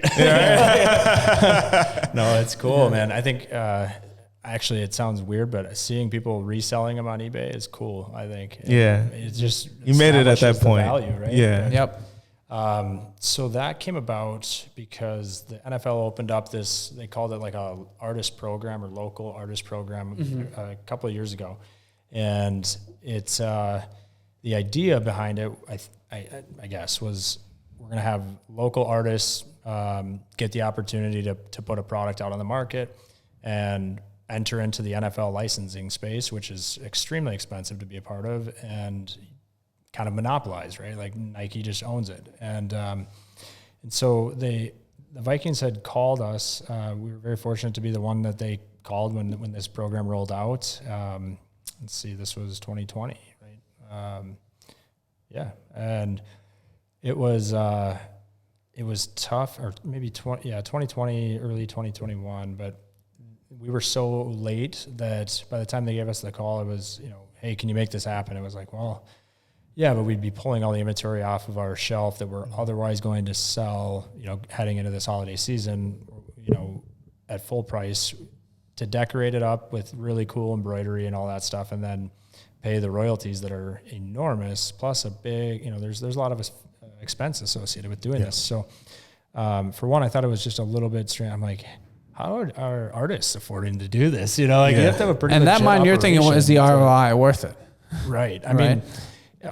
No, it's cool, man. I think, actually, it sounds weird, but seeing people reselling them on eBay is cool, I think. It's just, you made it at that point. Value, right? Yep. So that came about because the NFL opened up this, they called it like a artist program or local artist program a couple of years ago. And it's, the idea behind it, I guess, was we're going to have local artists get the opportunity to put a product out on the market and enter into the NFL licensing space, which is extremely expensive to be a part of and kind of monopolized, right? Like Nike just owns it. And so the Vikings had called us. We were very fortunate to be the one that they called when this program rolled out. Let's see, this was 2020, right? And it was tough, or maybe 2020, early 2021, but we were so late that by the time they gave us the call, it was, you know, hey, can you make this happen? It was like, well, yeah, but we'd be pulling all the inventory off of our shelf that we're otherwise going to sell, you know, heading into this holiday season, you know, at full price to decorate it up with really cool embroidery and all that stuff, and then pay the royalties that are enormous, plus a big, you know, there's a lot of expense associated with doing this. So for one, I thought it was just a little bit strange. I'm like, how are artists affording to do this? You know, like you have to have a pretty and that mind you're thinking, is the ROI worth it? Right. I mean,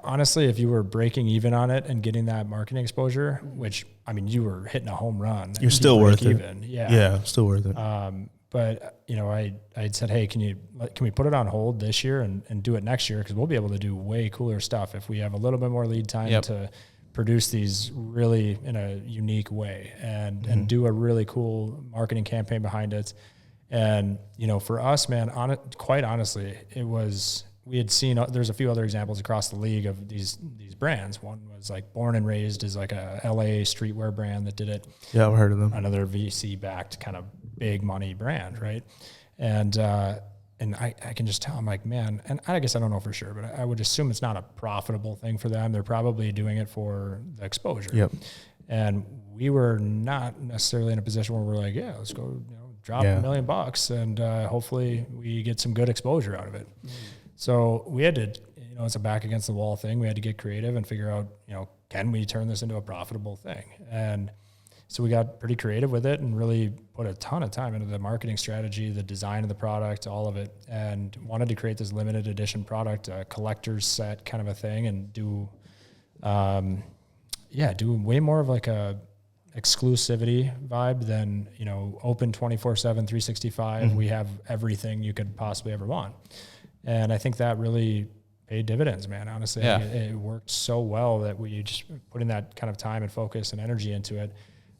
honestly, if you were breaking even on it and getting that marketing exposure, which, I mean, you were hitting a home run. You're still worth it. Yeah, still worth it. But, you know, I said, hey, can we put it on hold this year and do it next year? Because we'll be able to do way cooler stuff if we have a little bit more lead time to produce these really in a unique way and do a really cool marketing campaign behind it. And, you know, for us, man, quite honestly, it was, we had seen, there's a few other examples across the league of these brands. One was like Born and Raised is like a LA streetwear brand that did it. Yeah, I've heard of them. Another VC backed kind of big money brand. Right. And I can just tell, I'm like, man, and I guess I don't know for sure, but I would assume it's not a profitable thing for them. They're probably doing it for the exposure. Yep. And we were not necessarily in a position where we're like, yeah, let's go, you know, drop $1 million and hopefully we get some good exposure out of it. So we had to, it's a back against the wall thing. We had to get creative and figure out, can we turn this into a profitable thing? And so we got pretty creative with it and really put a ton of time into the marketing strategy, the design of the product, all of it, and wanted to create this limited edition product, a collector's set kind of a thing, and do way more of like a exclusivity vibe than, open 24/7, 365. Mm-hmm. We have everything you could possibly ever want. And I think that really paid dividends, man. Honestly, it worked so well that we just putting that kind of time and focus and energy into it.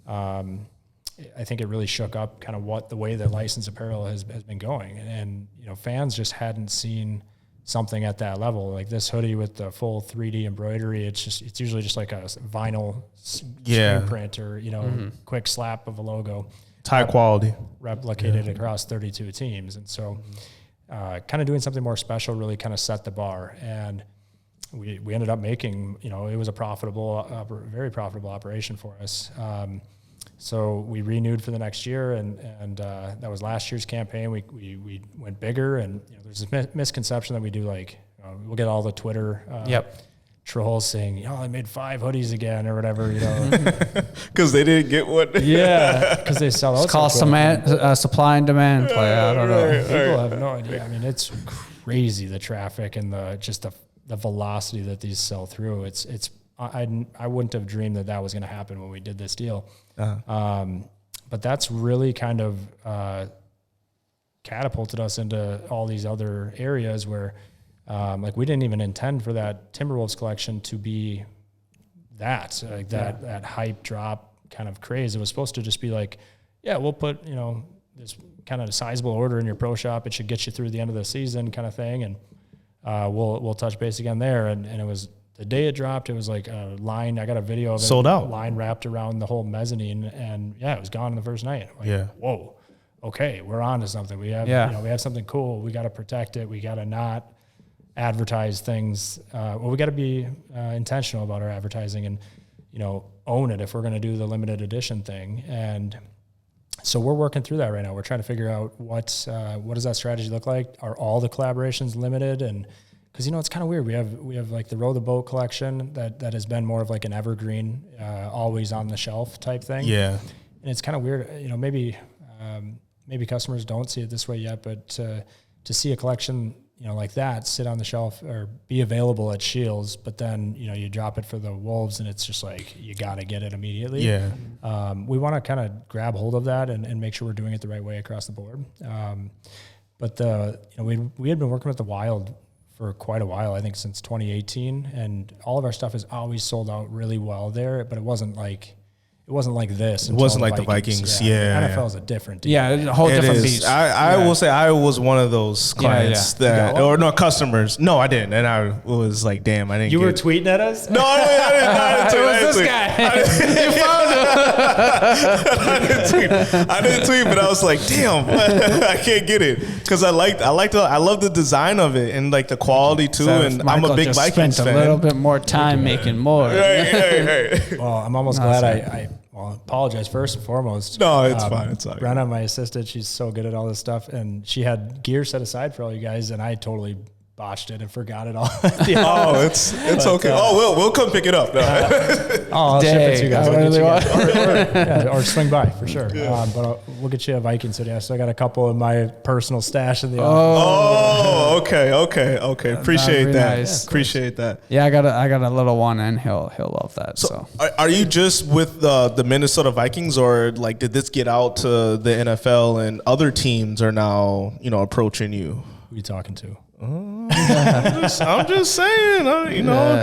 I think it really shook up kind of the way that licensed apparel has been going. And fans just hadn't seen something at that level. Like this hoodie with the full 3D embroidery, it's usually just like a vinyl screen print or, quick slap of a logo. It's high quality. Replicated across 32 teams. And so kind of doing something more special really kind of set the bar. And we ended up making, it was a very profitable operation for us. So we renewed for the next year, and that was last year's campaign. We went bigger, and there's this misconception that we do we'll get all the Twitter trolls saying, I made 5 hoodies again or whatever, because they didn't get one. Yeah, because they sell out. It's called supply and demand play. I don't know. People have no idea. I mean, it's crazy, the traffic and the velocity that these sell through. I wouldn't have dreamed that was going to happen when we did this deal. Uh-huh. But that's really kind of catapulted us into all these other areas where we didn't even intend for that Timberwolves collection to be that hype drop kind of craze. It was supposed to just be we'll put, this kind of sizable order in your pro shop. It should get you through the end of the season kind of thing. And we'll touch base again there. And it was the day it dropped, it was like a line. I got a video of it. Sold out. Line wrapped around the whole mezzanine. And it was gone in the first night. Whoa, okay, we're on to something. We have, we have something cool. We got to protect it. We got to not advertise things. We got to be intentional about our advertising and, own it if we're going to do the limited edition thing. And so we're working through that right now. We're trying to figure out what does that strategy look like? Are all the collaborations limited? And because it's kind of weird. We have like the Row the Boat collection that has been more of like an evergreen, always on the shelf type thing. Yeah, and it's kind of weird. Maybe customers don't see it this way yet, but to see a collection like that sit on the shelf or be available at Shields, but then you drop it for the Wolves and it's just like you got to get it immediately. Yeah, we want to kind of grab hold of that and make sure we're doing it the right way across the board. But we had been working with the Wild for quite a while, I think since 2018, and all of our stuff is always sold out really well there, but it wasn't like this. It wasn't like the Vikings. Yeah. NFL is a different deal. Yeah, a whole different beast. I will say I was one of those clients customers. No, I didn't. And I was like, damn, I didn't You were tweeting at us? No, I didn't. It was this guy. You found him. I didn't tweet, but I was like, damn, I can't get it. Because I love the design of it and like the quality too. So and I'm a big Vikings fan. A little bit more time making more. Right. Well, I'm almost glad I apologize first and foremost. No, it's fine. It's all right. Brenna, my assistant, she's so good at all this stuff, and she had gear set aside for all you guys, and I totally botched it and forgot it all. It's okay. We'll come pick it up. I'll ship it to you guys. Or swing by for sure. Yeah. But we'll get you a Vikings hoodie. I still got a couple in my personal stash in the office. Okay. Appreciate that. Nice. Appreciate that. Yeah, I got a little one, and he'll love that. So, are you just with the Minnesota Vikings, or like did this get out to the NFL and other teams are now approaching you? Who are you talking to? I'm just saying,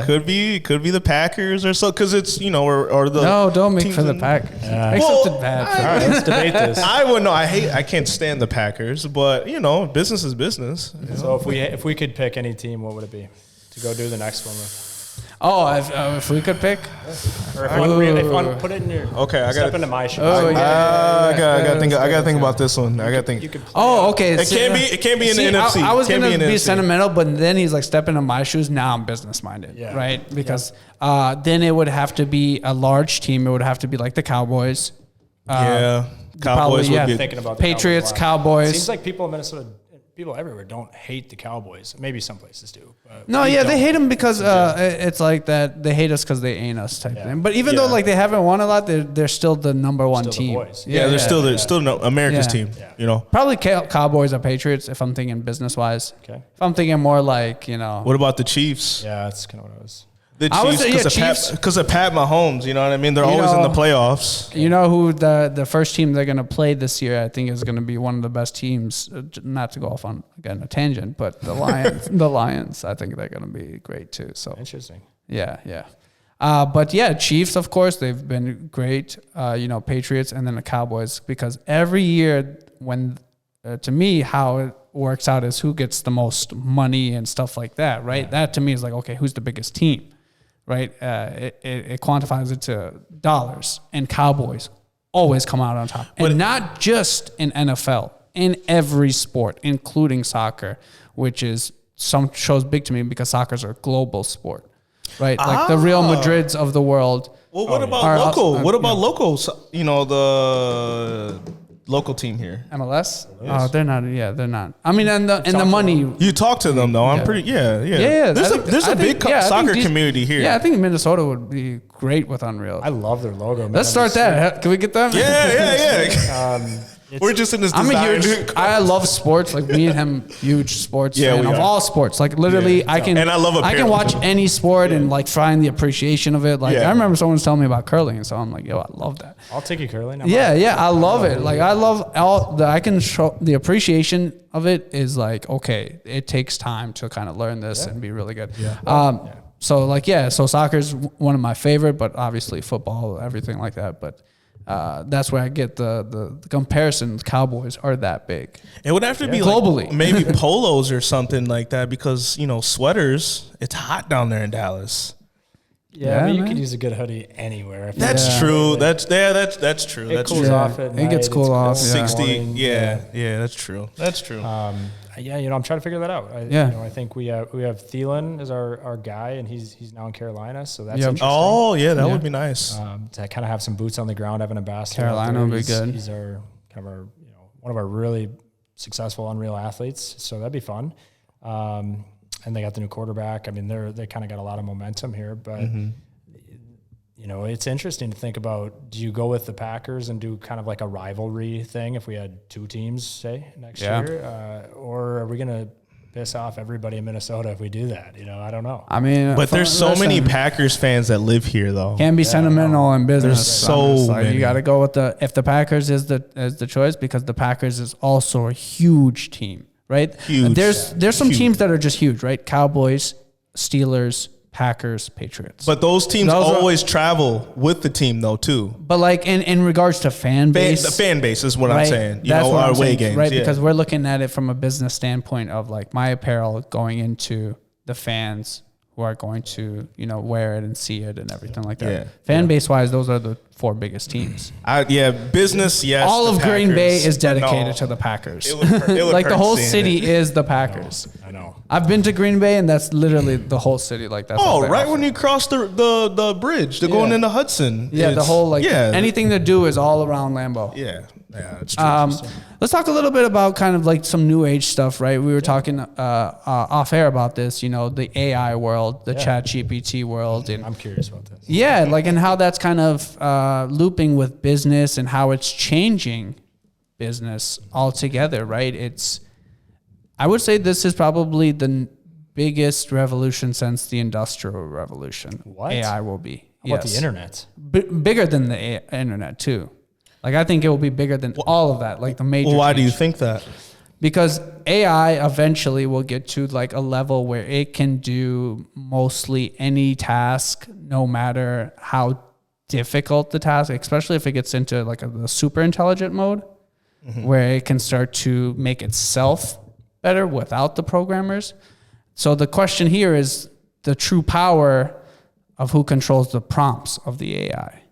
could be the Packers or so, because it's or the no, don't make for the Packers. Make something bad. All right, let's debate this. I would know. I can't stand the Packers, but business is business. So if we could pick any team, what would it be to go do the next one with? If we could pick, or if put it in your. Okay, I step into my shoes. I gotta think about this one. I gotta think. Okay. It can't be in the NFC. I was gonna be sentimental, but then he's like, step into my shoes. Now I'm business minded, right? Because then it would have to be a large team. It would have to be like the Cowboys. Cowboys would be thinking about the Patriots, Cowboys. Seems like people in Minnesota people everywhere don't hate the Cowboys. Maybe some places do. But No, yeah, they hate them because it's like that. They hate us because they ain't us type thing. But even though like they haven't won a lot, they're still the number one Still the team. boys. They're still America's team. Yeah. You know. Probably Cowboys or Patriots if I'm thinking business wise. Okay. If I'm thinking more like, you know. What about the Chiefs? Yeah, that's kind of what I was. The I would say, Chiefs, because of Pat Mahomes, you know what I mean? They're always in the playoffs. You know who the first team they're going to play this year, I think, is going to be one of the best teams, not to go off on, again, a tangent, but the Lions. The Lions, I think they're going to be great too. So Interesting. Yeah. But yeah, Chiefs, of course, they've been great. Patriots and then the Cowboys, because every year when, to me, how it works out is who gets the most money and stuff like that, right? Yeah. That to me is like, okay, who's the biggest team? Right, it quantifies it to dollars, and Cowboys always come out on top, and not just in NFL, in every sport, including soccer, which is some shows big to me because soccer's a global sport, right? Like the Real Madrids of the world. Well, what about local? What about local? You know, the local team here, MLS. Oh, they're not. Yeah, they're not. I mean, and the money. You talk to them though. I'm pretty. Yeah. There's a big soccer community here. Yeah, I think Minnesota would be great with Unreal. I love their logo. Man. Let's start that. Can we get them? Yeah. We're just in this design. I love sports. Like me and him, huge sports fan of all sports. Like literally, I can watch any sport and like find the appreciation of it. Like I remember someone was telling me about curling, and so I'm like, yo, I love that. I'll take you curling. I love it. Like I love I can show the appreciation of it is like, okay, it takes time to kind of learn this and be really good. So soccer's one of my favorite, but obviously football, everything like that. But that's where I get the comparisons. Cowboys are that big. It would have to be globally, like maybe polos or something like that, because sweaters. It's hot down there in Dallas. Yeah, I mean, you could use a good hoodie anywhere. That's true. That's true. It cools off at night. It gets cool off. 60. Yeah, that's true. That's true. I'm trying to figure that out. I think we have Thielen as our guy, and he's now in Carolina, so that's interesting. Oh, yeah, that would be nice. To kind of have some boots on the ground, have an ambassador. Carolina would be good. He's our kind of our one of our really successful Unreal athletes, so that'd be fun. And they got the new quarterback. I mean, they kind of got a lot of momentum here, but it's interesting to think about. Do you go with the Packers and do kind of like a rivalry thing if we had two teams, say, next year, or are we gonna piss off everybody in Minnesota if we do that? I don't know. I mean, but there's so many Packers fans that live here, though. Can be sentimental in business. There's so many. You got to go with if the Packers is the choice, because the Packers is also a huge team. Right? Huge. There's some teams that are just huge, right? Cowboys, Steelers, Packers, Patriots. But those teams always travel with the team, though, too. But like in regards to fan base, the fan base is what I'm saying. That's what our I'm away saying, games, right? Because we're looking at it from a business standpoint of like my apparel going into the fans who are going to wear it and see it and everything like that. Fan base wise, those are the four biggest teams. Business, yes. All of Packers, Green Bay is dedicated to the Packers. It would like the whole city is the Packers. I know. I've been to Green Bay, and that's literally the whole city. Like that's right when you cross the bridge, they're going into Hudson. Yeah, the whole anything to do is all around Lambeau. Yeah, it's true. Let's talk a little bit about kind of like some new age stuff, right? We were talking off air about this, the AI world, the ChatGPT world. And I'm curious about this. Yeah, and how that's kind of looping with business and how it's changing business altogether, right? I would say this is probably the biggest revolution since the Industrial Revolution. What? AI will be. How about the internet? Bigger than the internet, too. Like, I think it will be bigger than all of that, like the major why change. do you think that? Because AI eventually will get to like a level where it can do mostly any task, no matter how difficult the task, especially if it gets into like the super intelligent mode, where it can start to make itself better without the programmers. So the question here is the true power of who controls the prompts of the AI,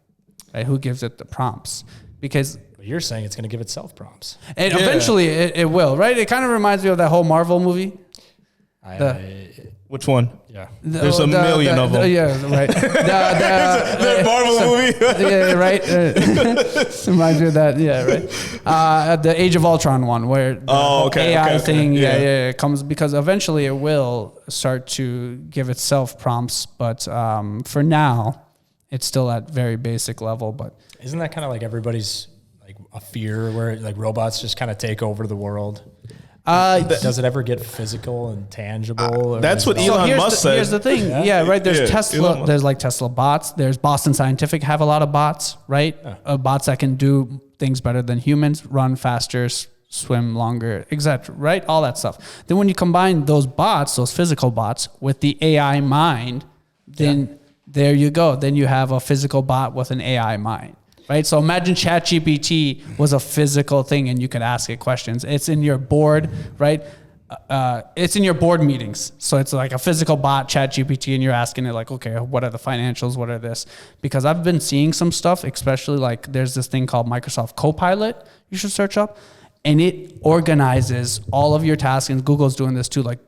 right? Who gives it the prompts? Because you're saying it's going to give itself prompts. And eventually it will, right? It kind of reminds me of that whole Marvel movie. Which one? Yeah. There's a million of them. Yeah, right. The Marvel movie. Yeah, right. Reminds me of that. Yeah, right. The Age of Ultron one, where the AI thing, it comes because eventually it will start to give itself prompts, but for now, it's still at very basic level. But isn't that kind of like everybody's like a fear where like robots just kind of take over the world? Does it ever get physical and tangible? That's what Elon Musk said. Here's the thing. Yeah, right. There's Tesla. There's like Tesla bots. There's Boston Scientific have a lot of bots, right? Bots that can do things better than humans, run faster, swim longer, etc. Right? All that stuff. Then when you combine those bots, those physical bots, with the AI mind, then there you go. Then you have a physical bot with an AI mind. Right. So imagine ChatGPT was a physical thing and you could ask it questions. It's in your board, right? It's in your board meetings. So it's like a physical bot, ChatGPT, and you're asking it like, okay, what are the financials? What are this? Because I've been seeing some stuff, especially like there's this thing called Microsoft Copilot you should search up. And it organizes all of your tasks. And Google's doing this too. Like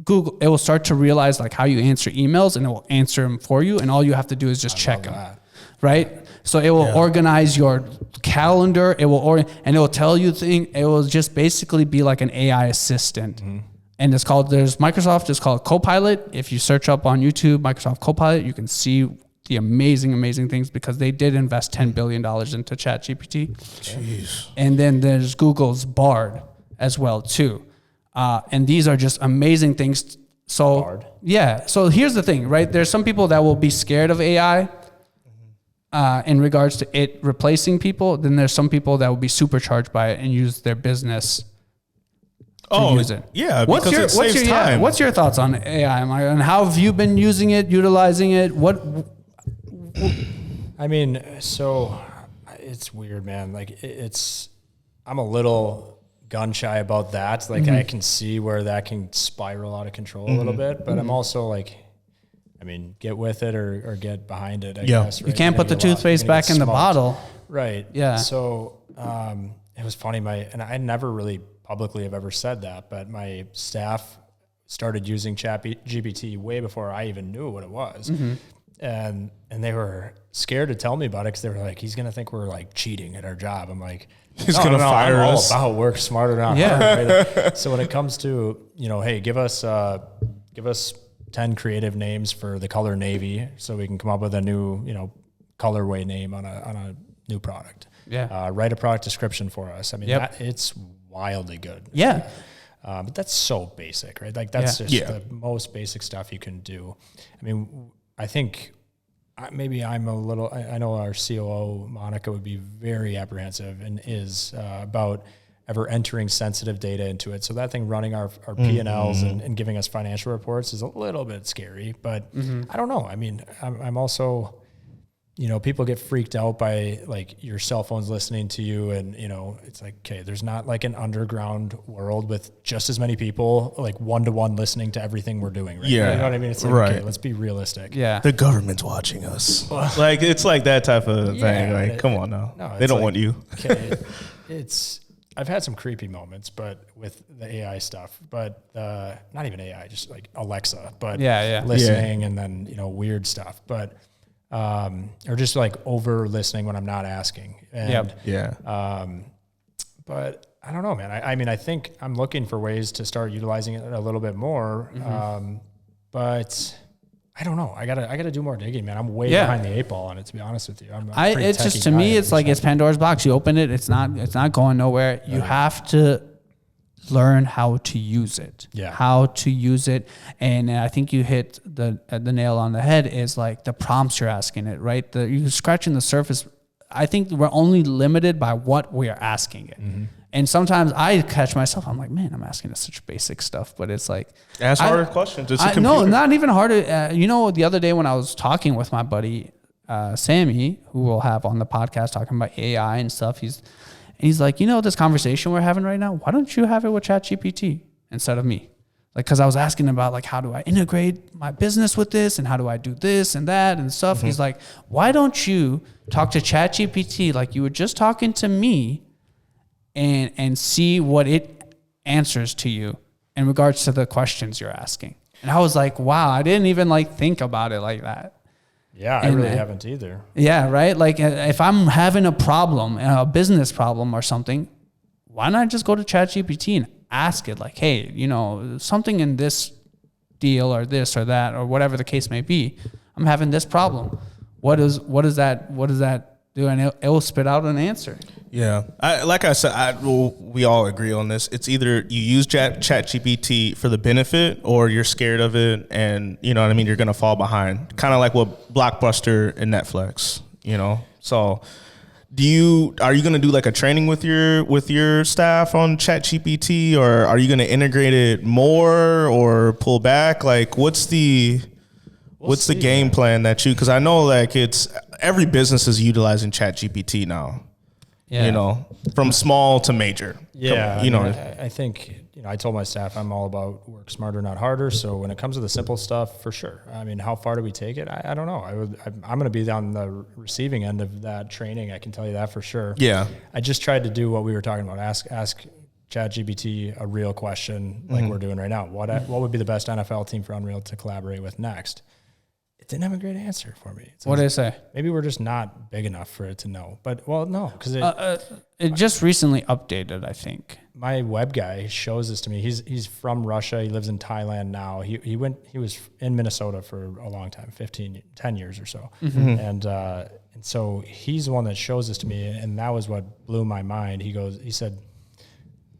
Google, it will start to realize like how you answer emails and it will answer them for you. And all you have to do is just check them. Right? So it will organize your calendar. It will and it will tell you things. It will just basically be like an AI assistant. And there's Microsoft is called Copilot. If you search up on YouTube, Microsoft Copilot, you can see the amazing things because they did invest $10 billion into ChatGPT. Jeez. And then there's Google's Bard as well too. And these are just amazing things. So Bard. Yeah. So here's the thing, right? There's some people that will be scared of AI. In regards to it replacing people, then there's some people that will be supercharged by it and use their business to use it. Yeah, because it saves time. What's your thoughts on AI, and how have you been using it, utilizing it? I mean, so it's weird, man. Like I'm a little gun shy about that. Like I can see where that can spiral out of control a little bit, but I'm also like, I mean, get with it or get behind it, I guess. Right? You can't put the toothpaste back in the bottle. Right. Yeah. So it was funny. And I never really publicly have ever said that, but my staff started using ChatGPT way before I even knew what it was. And they were scared to tell me about it because they were like, he's going to think we're like cheating at our job. I'm like, he's going to fire us. I'm all about work smarter, not harder. Right? So when it comes to, hey, give us 10 creative names for the color navy so we can come up with a new, colorway name on a new product. Yeah. Write a product description for us. I mean, it's wildly good. Yeah. But that's so basic, right? Like that's just the most basic stuff you can do. I mean, I think maybe I'm a little, I know our COO, Monica, would be very apprehensive and is about ever entering sensitive data into it. So that thing running our P&Ls and giving us financial reports is a little bit scary, but I don't know. I mean, I'm also, people get freaked out by like your cell phones listening to you and, it's like, okay, there's not like an underground world with just as many people like one-to-one listening to everything we're doing. Right? Yeah. You know what I mean? It's like, okay, let's be realistic. Yeah. The government's watching us. Like, it's like that type of thing. Like, come on now. No, they don't want you. Okay. I've had some creepy moments, but with the AI stuff, but not even AI, just like Alexa, but listening and then, weird stuff, but, or just like over listening when I'm not asking. And, but I don't know, man. I mean, I think I'm looking for ways to start utilizing it a little bit more. But I don't know. I gotta do more digging, man. I'm way behind the 8 ball on it, to be honest with you. It's just, to me, it's like it's Pandora's box. You open it, it's not going nowhere. You have to learn how to use it. Yeah. How to use it. And I think you hit the nail on the head is like the prompts you're asking it, right? You're scratching the surface. I think we're only limited by what we are asking it. And sometimes I catch myself, I'm like, man, I'm asking it such basic stuff, but it's like, ask harder questions. It's a computer. No, not even harder. The other day when I was talking with my buddy, Sammy, who we'll have on the podcast talking about AI and stuff, he's like, this conversation we're having right now, why don't you have it with ChatGPT instead of me? Like, cause I was asking about like, how do I integrate my business with this? And how do I do this and that and stuff? He's like, why don't you talk to ChatGPT like you were just talking to me and see what it answers to you in regards to the questions you're asking. And I was like, wow, I didn't even like think about it like that. Yeah, I really haven't either. Yeah, right? Like if I'm having a problem, a business problem or something, why not just go to ChatGPT and ask it like, hey, you know, something in this deal or this or that or whatever the case may be, I'm having this problem. What does that do? And it will spit out an answer. Yeah. Like I said, we all agree on this. It's either you use ChatGPT for the benefit or you're scared of it and, you know what I mean, you're going to fall behind. Kind of like what Blockbuster and Netflix, you know? So are you going to do like a training with your staff on ChatGPT, or are you going to integrate it more or pull back? Like what's the game plan that because I know like every business is utilizing ChatGPT now. Yeah. You know, from small to major. Yeah. You know, I think, you know, I told my staff I'm all about work smarter, not harder. So when it comes to the simple stuff, for sure. I mean, how far do we take it? I don't know. I'm going to be on the receiving end of that training. I can tell you that for sure. Yeah. I just tried to do what we were talking about. Ask ChatGPT a real question like we're doing right now. What would be the best NFL team for Unreal to collaborate with next? It didn't have a great answer for me. What did it say? Maybe we're just not big enough for it to know. But, well, no, because it just recently updated, I think. My web guy shows this to me. He's from Russia. He lives in Thailand now. He was in Minnesota for a long time, 10 years or so. Mm-hmm. And so he's the one that shows this to me, and that was what blew my mind. He said,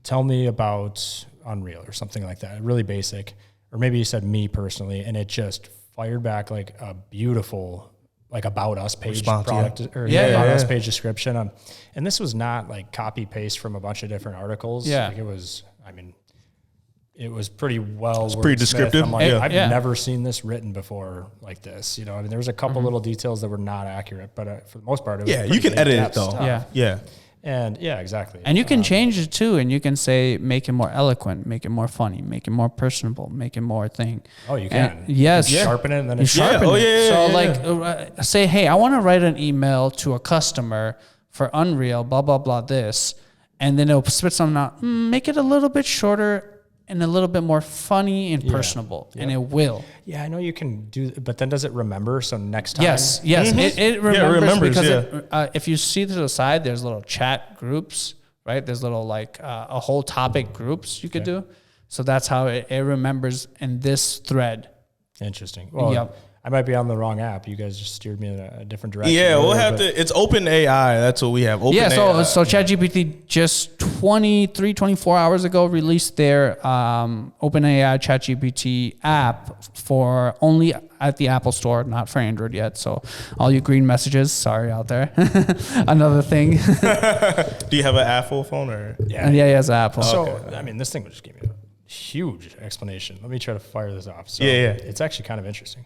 tell me about Unreal or something like that, really basic. Or maybe he said me personally, and it just fired back like a beautiful, like about us page response, product or about us page description. And this was not like copy paste from a bunch of different articles. Yeah. Like it was pretty well. It's pretty descriptive. I'm like, I've never seen this written before like this. You know, I mean, there was a couple little details that were not accurate, but for the most part, it was you can edit it though. Stuff. Yeah. And exactly. And you can change it too. And you can say, make it more eloquent, make it more funny, make it more personable, make it more thing. Oh, you can. And yes. Sharpen it and then it's sharpen it. So say, hey, I want to write an email to a customer for Unreal, blah, blah, blah, this. And then it'll spit something out. Make it a little bit shorter and a little bit more funny and personable. And it will. Yeah, I know you can do, but then does it remember? So next time? Yes. Mm-hmm. It remembers because if you see to the side, there's little chat groups, right? There's little like a whole topic groups you could do. So that's how it remembers in this thread. Interesting. Well, I might be on the wrong app. You guys just steered me in a different direction. Yeah, we'll have to. It's Open AI. That's what we have. Open AI. So ChatGPT just 24 hours ago released their Open AI ChatGPT app for only at the Apple Store, not for Android yet. So all you green messages, sorry out there. Another thing. Do you have an Apple phone or? Yeah, he has an Apple. So I mean, this thing would just give me a huge explanation. Let me try to fire this off. So it's actually kind of interesting.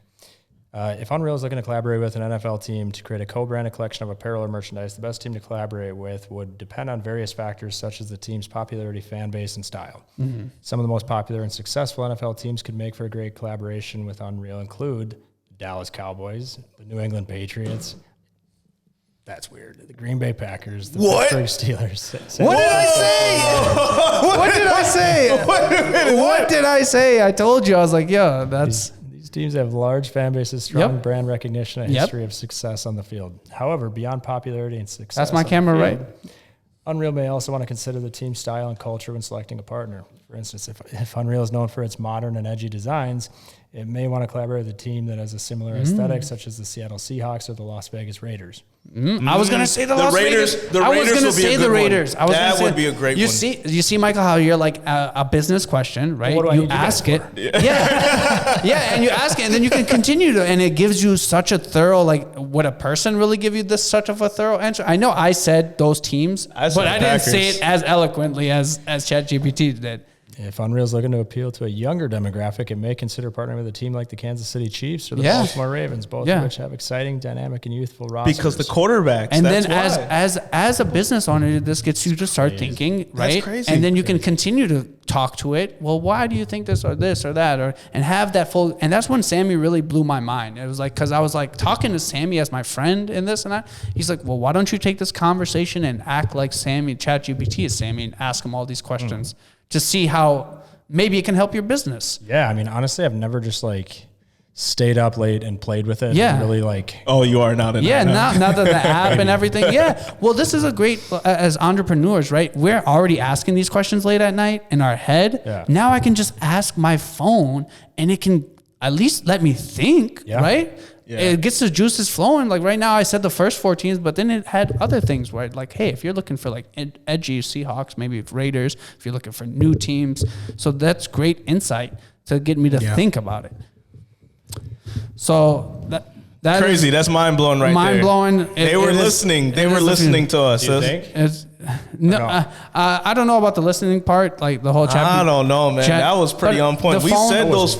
If Unreal is looking to collaborate with an NFL team to create a co-branded collection of apparel or merchandise, the best team to collaborate with would depend on various factors such as the team's popularity, fan base, and style. Mm-hmm. Some of the most popular and successful NFL teams could make for a great collaboration with Unreal include the Dallas Cowboys, the New England Patriots. That's weird. The Green Bay Packers, the Pittsburgh Steelers. What did I say? What did I say? What did I say? I told you. I was like, that's... Teams have large fan bases, strong brand recognition, and a history of success on the field. However, beyond popularity and success, that's my camera, right? Unreal may also want to consider the team's style and culture when selecting a partner. For instance, if Unreal is known for its modern and edgy designs, it may want to collaborate with a team that has a similar aesthetic, such as the Seattle Seahawks or the Las Vegas Raiders. I was going to say the Las Raiders. Vegas. The Raiders I was going to say the Raiders. That would be a great one. You see, Michael, how you're like a business question, right? What do I you ask it. And you ask it, and then you can continue to, and it gives you such a thorough, like, would a person really give you such of a thorough answer? I know I said those teams, but I didn't say it as eloquently as ChatGPT did. If Unreal is looking to appeal to a younger demographic, it may consider partnering with a team like the Kansas City Chiefs or the Baltimore Ravens, both of which have exciting, dynamic, and youthful rosters. Because the quarterbacks. And then as a business owner, this gets you to start thinking, right? That's crazy. And then you can continue to talk to it. Well, why do you think this or that? And have that full. And that's when Sammy really blew my mind. It was like, because I was like talking to Sammy as my friend in this and that. He's like, well, why don't you take this conversation and act like ChatGPT is Sammy and ask him all these questions. To see how maybe it can help your business. Yeah. I mean, honestly, I've never just like stayed up late and played with it. Yeah. And really like. Oh, you are not. Yeah. Now that the app and everything. Yeah. Well, this is a great, as entrepreneurs, right? We're already asking these questions late at night in our head. Yeah. Now I can just ask my phone and it can at least let me think, right? Yeah. It gets the juices flowing. Like right now I said the first 4 teams, but then it had other things where like, hey, if you're looking for like edgy Seahawks, maybe Raiders, if you're looking for new teams. So that's great insight to get me to think about it. So that crazy. That's mind blowing right there. Mind blowing. They were listening. They were listening to us. Do you think? I don't know about the listening part, like the whole chapter. I don't know, man. That was pretty on point. We said those.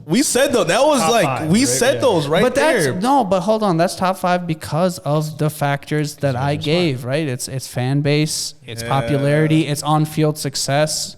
We said those. That was like 5, we said those right but there. But hold on. That's top 5 because of the factors that I gave. Right? It's fan base, it's popularity, it's on-field success.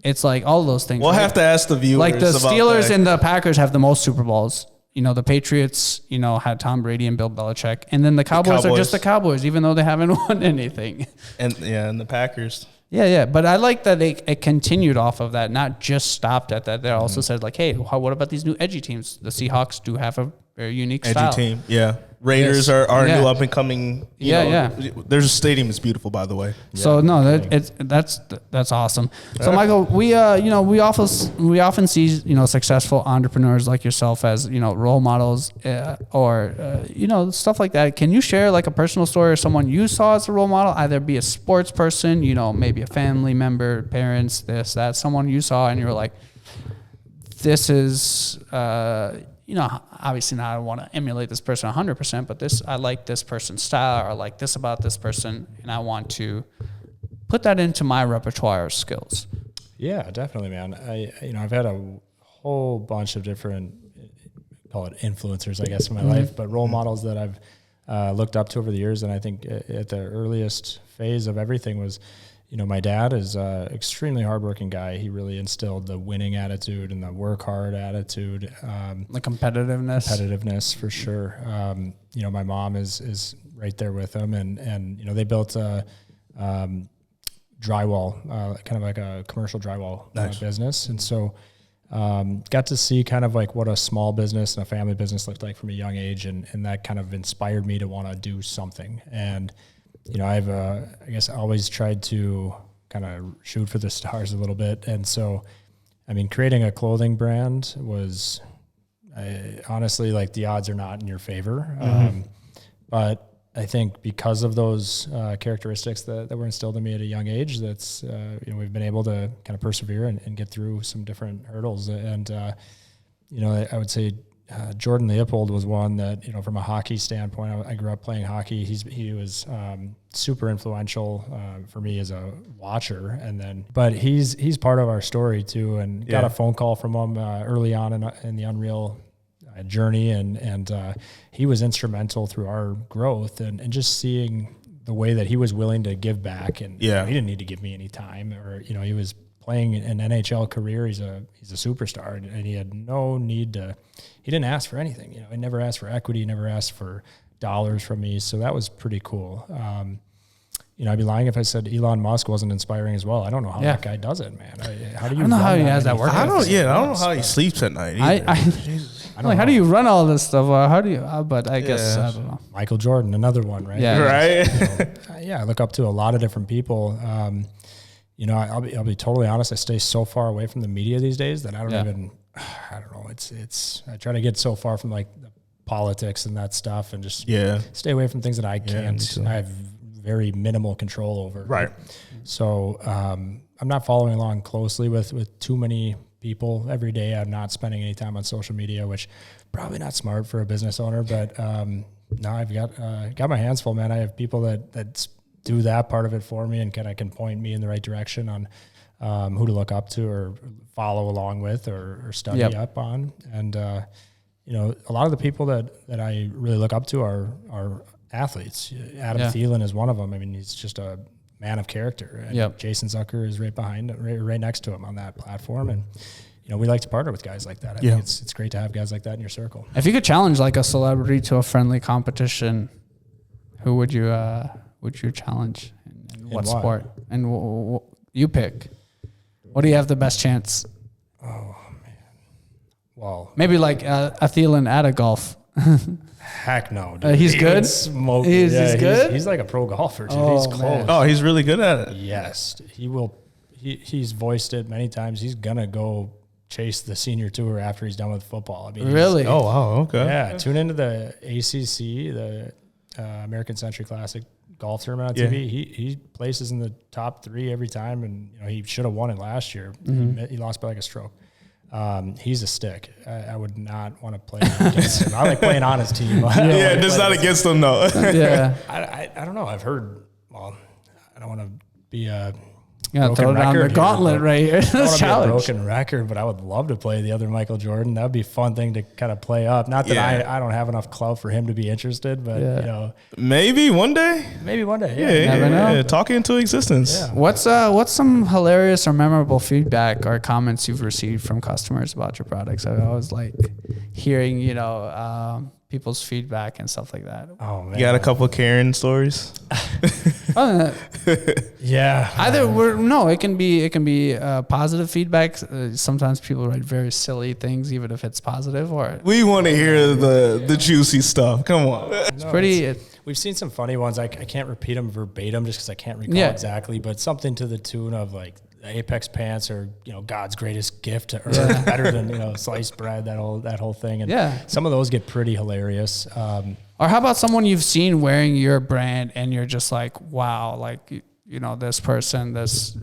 It's like all of those things. We'll have to ask the viewers. Like the about Steelers that. and the Packers have the most Super Bowls. You know, the Patriots, had Tom Brady and Bill Belichick. And then the Cowboys are just the Cowboys, even though they haven't won anything. And the Packers. Yeah. But I like that it continued off of that, not just stopped at that. They also said, like, hey, what about these new edgy teams? The Seahawks do have a very unique style. Edgy team, yeah. Raiders are new up and coming. Their stadium is beautiful, by the way. So no, that's awesome. So Michael, we often see successful entrepreneurs like yourself as role models or stuff like that. Can you share like a personal story or someone you saw as a role model, either be a sports person, maybe a family member, parents, this, that, someone you saw and you were like, this is obviously now I want to emulate this person 100%, but I like this person's style, or I like this about this person, and I want to put that into my repertoire of skills. Yeah, definitely, man. I've had a whole bunch of different, call it influencers, I guess, in my life, but role models that I've looked up to over the years. And I think at the earliest phase of everything was, my dad is an extremely hardworking guy. He really instilled the winning attitude and the work hard attitude. The competitiveness for sure. My mom is right there with him, and they built a drywall, kind of like a commercial drywall business. And so got to see kind of like what a small business and a family business looked like from a young age. And that kind of inspired me to want to do something. And I've, I guess, always tried to kind of shoot for the stars a little bit. And so, creating a clothing brand was honestly, like, the odds are not in your favor. But I think because of those characteristics that were instilled in me at a young age, that's, we've been able to kind of persevere and get through some different hurdles. And, I would say, Jordan Leopold was one that, from a hockey standpoint, I grew up playing hockey. He was super influential for me as a watcher, but he's part of our story too. And got a phone call from him early on in the Unreal journey, and he was instrumental through our growth and just seeing the way that he was willing to give back. And he didn't need to give me any time, or he was playing an NHL career. He's a superstar, and he had no need to. He didn't ask for anything. He never asked for equity. He never asked for dollars from me. So that was pretty cool. I'd be lying if I said Elon Musk wasn't inspiring as well. I don't know how that guy does it, man. I don't know how he has that work. I don't know how he sleeps at night. I don't know. How do you run all this stuff? How do you? But I guess I don't know. Michael Jordan, another one, right? Yeah, right. I look up to a lot of different people. I'll be totally honest. I stay so far away from the media these days that I don't know. It's I try to get so far from like the politics and that stuff, and just stay away from things that I can't. I have very minimal control over. Right. So I'm not following along closely with too many people every day. I'm not spending any time on social media, which probably not smart for a business owner. But now I've got my hands full, man. I have people that do that part of it for me and kind of can point me in the right direction on who to look up to or follow along with or study up on. And, a lot of the people that I really look up to are athletes. Adam Thielen is one of them. He's just a man of character. And Jason Zucker is right next to him on that platform. And, we like to partner with guys like that. I think it's great to have guys like that in your circle. If you could challenge like a celebrity to a friendly competition, who would you challenge? In what sport? And you pick. What do you have the best chance? Well, Maybe like a Thielen at a golf. heck no, dude. He's He good? would smoke. He's good? He's like a pro golfer, dude. Oh, He's close. man. Oh, he's really good at it. Yes, he will. He's voiced it many times. He's gonna go chase the senior tour after he's done with football. I mean, Really? Oh, wow. Okay. Yeah. Tune into the ACC, the American Century Classic golf tournament on Yeah. TV. He places in the top 3 every time, and he should have won it last year. He lost by like a stroke. He's a stick. I would not want to play against him. I like playing on his team. Yeah, just not against them, though. Yeah. I don't know. I've heard. Well, I don't want to be a Yeah, throw down the gauntlet right here. I don't want to be a Challenge. broken record, but I would love to play the other Michael Jordan. That would be a fun thing to kind of play up. Not that I don't have enough clout for him to be interested, but Maybe one day. maybe one day. Yeah, never know. yeah. Talk it into existence. Yeah. What's some hilarious or memorable feedback or comments you've received from customers about your products? I always like hearing, people's feedback and stuff like that. Oh man. You got a couple of Karen stories? Yeah. It can be positive feedback. Sometimes people write very silly things, even if it's positive. Or We want to hear the juicy stuff. Come on. it's pretty. We've seen some funny ones. I can't repeat them verbatim just because I can't recall exactly, but something to the tune of like the Apex pants are God's greatest gift to earth, better than sliced bread, that whole thing. And some of those get pretty hilarious. Or how about someone you've seen wearing your brand and you're just like, wow, like this person, this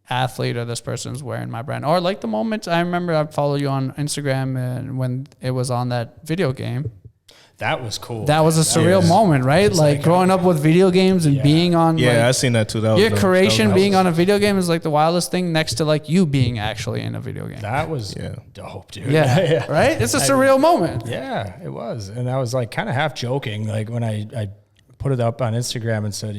athlete, or this person's wearing my brand. Or like the moment I remember I follow you on Instagram and when it was on that video game. That was cool. That was a surreal moment, right? Like growing up with video games and being on. Yeah, I seen that too. That was your dope. creation being on a video game is like the wildest thing next to like you being actually in a video game. That was dope, dude. Yeah, right? It's a surreal moment. Yeah, it was. And I was like kind of half joking, like when I put it up on Instagram and said,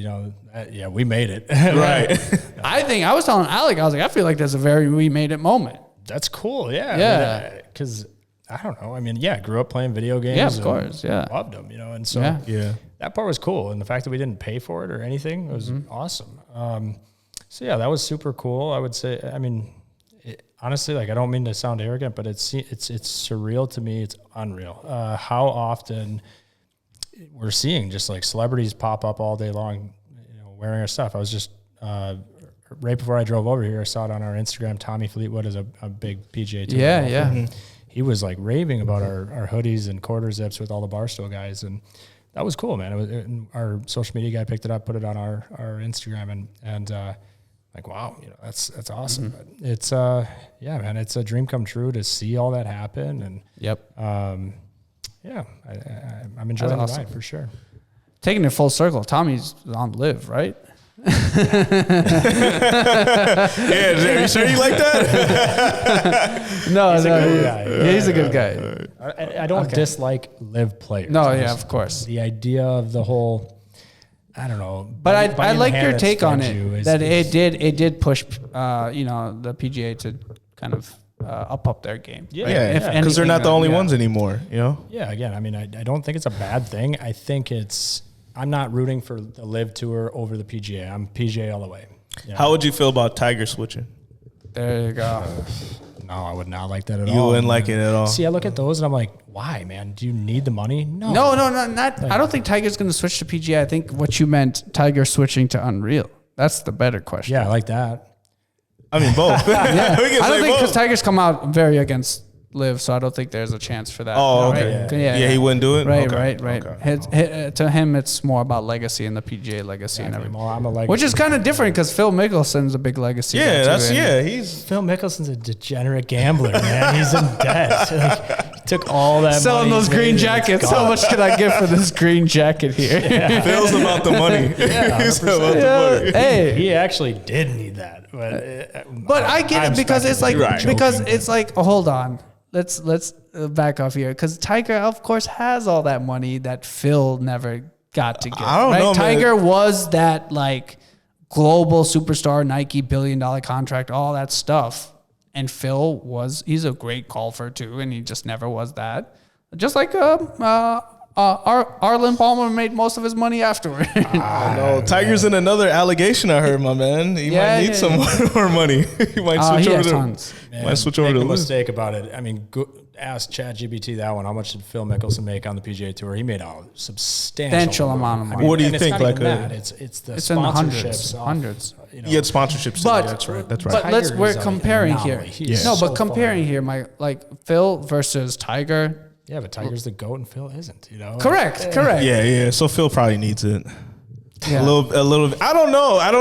we made it. Right. I was telling Alec, I was like, I feel like that's a very we made it moment. That's cool. Yeah. Yeah. Because I don't know. I mean, grew up playing video games. Yeah, of course. Yeah. Loved them, and so that part was cool. And the fact that we didn't pay for it or anything was awesome. That was super cool. I would say, I mean, honestly, like, I don't mean to sound arrogant, but it's surreal to me. It's unreal. How often we're seeing just like celebrities pop up all day long, wearing our stuff. I was just, right before I drove over here, I saw it on our Instagram. Tommy Fleetwood is a big PGA tour. Yeah. He was like raving about our hoodies and quarter zips with all the Barstool guys, and that was cool, man. And our social media guy picked it up, put it on our Instagram, and like, wow, that's awesome. But it's man, it's a dream come true to see all that happen, and I'm enjoying the ride for sure. Taking it full circle, Tommy's on LIV, right? Yeah, are you sure you like that? No, He's a good guy. Yeah, he's a good guy. I don't dislike LIV players. No, yeah, of course. The idea of the whole, I don't know. But I like your take on it. It did push, the PGA to kind of up their game. Yeah, because they're not the only ones anymore. Yeah, again, I mean, I don't think it's a bad thing. I think I'm not rooting for the LIV Tour over the PGA. I'm PGA all the way. How would you feel about Tiger switching? There you go. No, I would not like that at all. You wouldn't like it at all. See, I look at those and I'm like, why, man? Do you need the money? No. No, not. I don't think Tiger's going to switch to PGA. I think what you meant, Tiger switching to Unreal. That's the better question. Yeah, I like that. I mean, both. Yeah. We can I don't say think because both. Tiger's come out very against LIV, so I don't think there's a chance for that. Oh, Right? okay. Yeah, he wouldn't do it? Right, Okay. right. Okay. To him, it's more about legacy and the PGA legacy and everything. I'm a legacy. Which is kind of different because Phil Mickelson's a big legacy. Yeah, guy too, and he's Phil Mickelson's a degenerate gambler, man. He's in debt. Like, he took all that selling money those he's green made, jackets. it's How gone. much can I get for this green jacket here? Phil's about the money. He's about the money. Hey, He actually did need that. but I get it because it's like Right. oh, hold on. Let's back off here because Tiger, of course, has all that money that Phil never got to get. I don't know, man. Tiger was that like global superstar, Nike $1 billion contract, all that stuff, and Phil he's a great golfer too, and he just never was that. Just like Arlen Palmer made most of his money afterward. I know. Tiger's in another allegation, I heard, my man. He might need some more money. He might switch over to Make a Liv. mistake about it. I mean, ask ChatGPT that one. How much did Phil Mickelson make on the PGA Tour? He made a substantial amount of money. What do you think? It's the it's in the sponsorships. hundreds. He had sponsorships. But that's right. But we're comparing here. Comparing here, Phil versus Tiger. Yeah, but Tiger's the GOAT and Phil isn't, Correct. Yeah. So Phil probably needs it. Yeah. A little. I don't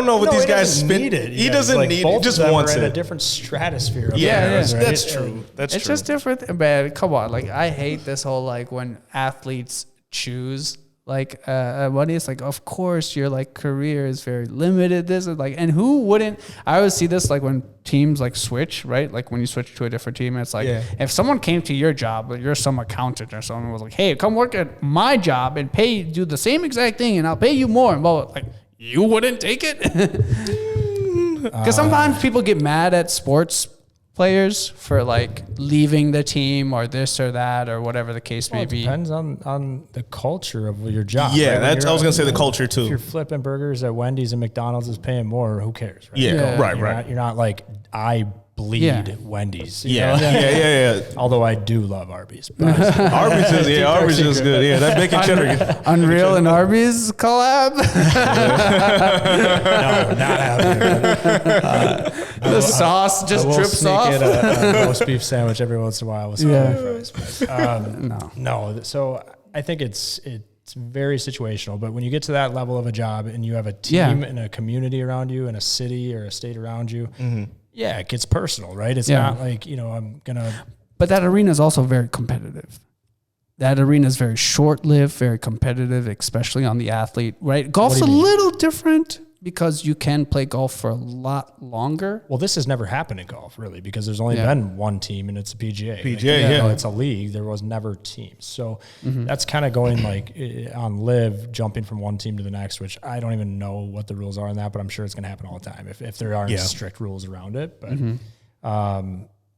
know what these guys spin. Need it. He doesn't need it. He just wants it. In a different stratosphere. That's true. It's just different, man. Come on, I hate this whole when athletes choose money. It's of course your career is very limited. This is and who wouldn't? I always see this when teams switch, right? When you switch to a different team, it's if someone came to your job, but you're some accountant or someone was hey, come work at my job and do the same exact thing, and I'll pay you more. And you wouldn't take it because sometimes people get mad at sports players for leaving the team or this or that or whatever the case may be. It depends on the culture of your job. Yeah, right? I was gonna say the culture too. If you're flipping burgers at Wendy's and McDonald's is paying more, who cares? Right? Yeah, right. You're not I bleed Wendy's. Yeah. Although I do love Arby's. But Arby's is good. Yeah, that bacon cheddar. Unreal and Arby's collab. No, not happening. The sauce just drips off. Get a roast beef sandwich every once in a while with some fries. No. So I think it's very situational. But when you get to that level of a job and you have a team and a community around you and a city or a state around you, it gets personal, right? It's not I'm gonna. But that arena is also very competitive. That arena is very short-lived, very competitive, especially on the athlete, right? Golf's a little different because you can play golf for a lot longer. Well, this has never happened in golf, really, because there's only been one team, and it's a PGA. It's a league. There was never teams. So that's kind of going on LIV, jumping from one team to the next, which I don't even know what the rules are on that, but I'm sure it's going to happen all the time if there aren't strict rules around it. But